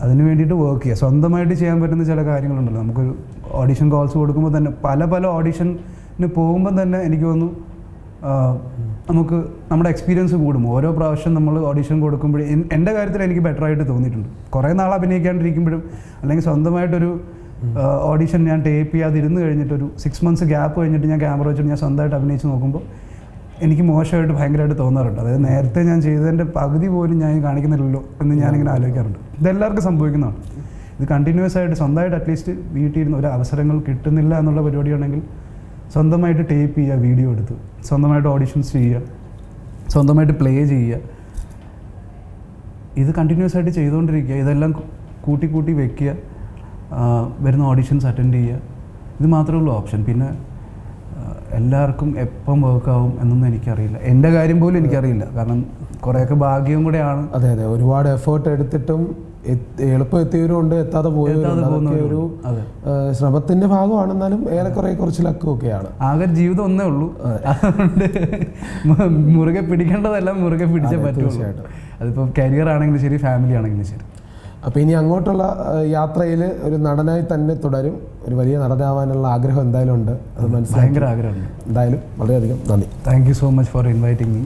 അതിന് വേണ്ടിയിട്ട് വർക്ക് ചെയ്യുക. സ്വന്തമായിട്ട് ചെയ്യാൻ പറ്റുന്ന ചില കാര്യങ്ങളുണ്ടല്ലോ. നമുക്കൊരു ഓഡിഷൻ കോൾസ് കൊടുക്കുമ്പോൾ തന്നെ പല ഓഡിഷന് പോകുമ്പോൾ തന്നെ എനിക്ക് തോന്നുന്നു നമുക്ക് നമ്മുടെ എക്സ്പീരിയൻസ് കൂടും. ഓരോ പ്രാവശ്യം നമ്മൾ ഓഡിഷൻ കൊടുക്കുമ്പോഴേ എൻ്റെ കാര്യത്തിൽ എനിക്ക് ബെറ്ററായിട്ട് തോന്നിയിട്ടുണ്ട്. കുറേ നാൾ അഭിനയിക്കാണ്ടിരിക്കുമ്പോഴും അല്ലെങ്കിൽ സ്വന്തമായിട്ടൊരു ഓഡിഷൻ ഞാൻ ടേപ്പ് ചെയ്യാതിരുന്ന് കഴിഞ്ഞിട്ടൊരു 6 months ഗ്യാപ്പ് കഴിഞ്ഞിട്ട് ഞാൻ ക്യാമറ വെച്ചിട്ട് ഞാൻ സ്വന്തമായിട്ട് അഭിനയിച്ച് നോക്കുമ്പോൾ എനിക്ക് മോശമായിട്ട് ഭയങ്കരമായിട്ട് തോന്നാറുണ്ട്. അതായത് നേരത്തെ ഞാൻ ചെയ്തതിൻ്റെ പകുതി പോലും ഞാൻ കാണിക്കുന്നില്ലല്ലോ എന്ന് ഞാനിങ്ങനെ ആലോചിക്കാറുണ്ട്. ഇതെല്ലാവർക്കും സംഭവിക്കുന്നതാണ്. ഇത് കണ്ടിന്യൂസ് ആയിട്ട് സ്വന്തമായിട്ട് അറ്റ്ലീസ്റ്റ് വീട്ടിൽ ഇരുന്ന് ഒരു അവസരങ്ങൾ കിട്ടുന്നില്ല എന്നുള്ള പരിപാടിയാണെങ്കിൽ സ്വന്തമായിട്ട് ടേപ്പ് ചെയ്യുക, വീഡിയോ എടുത്ത് സ്വന്തമായിട്ട് ഓഡിഷൻസ് ചെയ്യുക, സ്വന്തമായിട്ട് പ്ലേ ചെയ്യുക. ഇത് കണ്ടിന്യൂസ് ആയിട്ട് ചെയ്തുകൊണ്ടിരിക്കുക. ഇതെല്ലാം കൂട്ടി വെക്കുക, വരുന്ന ഓഡിഷൻസ് അറ്റൻഡ് ചെയ്യുക. ഇത് മാത്രമേ ഉള്ളൂ ഓപ്ഷൻ. പിന്നെ എല്ലാവർക്കും എപ്പം വർക്കാവും എന്നൊന്നും എനിക്കറിയില്ല. എൻ്റെ കാര്യം പോലും എനിക്കറിയില്ല. കാരണം കുറേയൊക്കെ ഭാഗ്യവും കൂടെയാണ്. അതെ, ഒരുപാട് എഫേർട്ട് എടുത്തിട്ടും എളുപ്പം എത്തിയവരുണ്ട്, എത്താതെ പോയവരുണ്ട്. ഒരു ശ്രമത്തിന്റെ ഭാഗമാണെന്നാലും ഏറെക്കുറെ കുറച്ച് ലക്കും ഒക്കെയാണ്. ആകെ ജീവിതം ഒന്നേ ഉള്ളൂ. അതുകൊണ്ട് മുറുകെ പിടിക്കേണ്ടതെല്ലാം മുറുകെ പിടിച്ചേ പറ്റുള്ളൂ. അതിപ്പോൾ കരിയർ ആണെങ്കിലും ശരി, ഫാമിലി ആണെങ്കിലും ശരി. അപ്പോൾ ഇനി അങ്ങോട്ടുള്ള യാത്രയിൽ ഒരു നടനായി തന്നെ തുടരും. ഒരു വലിയ നടനാവാനുള്ള ആഗ്രഹം എന്തായാലും ഉണ്ട്. അത് ഭയങ്കര ആഗ്രഹമുണ്ട്. എന്തായാലും വളരെയധികം നന്ദി. Thank you so much for inviting me.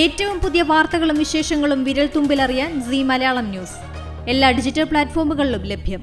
ഏറ്റവും പുതിയ വാർത്തകളും വിശേഷങ്ങളും വിരൽ തുമ്പിലറിയാൻ സീ മലയാളം ന്യൂസ് എല്ലാ ഡിജിറ്റൽ പ്ലാറ്റ്ഫോമുകളിലും ലഭ്യം.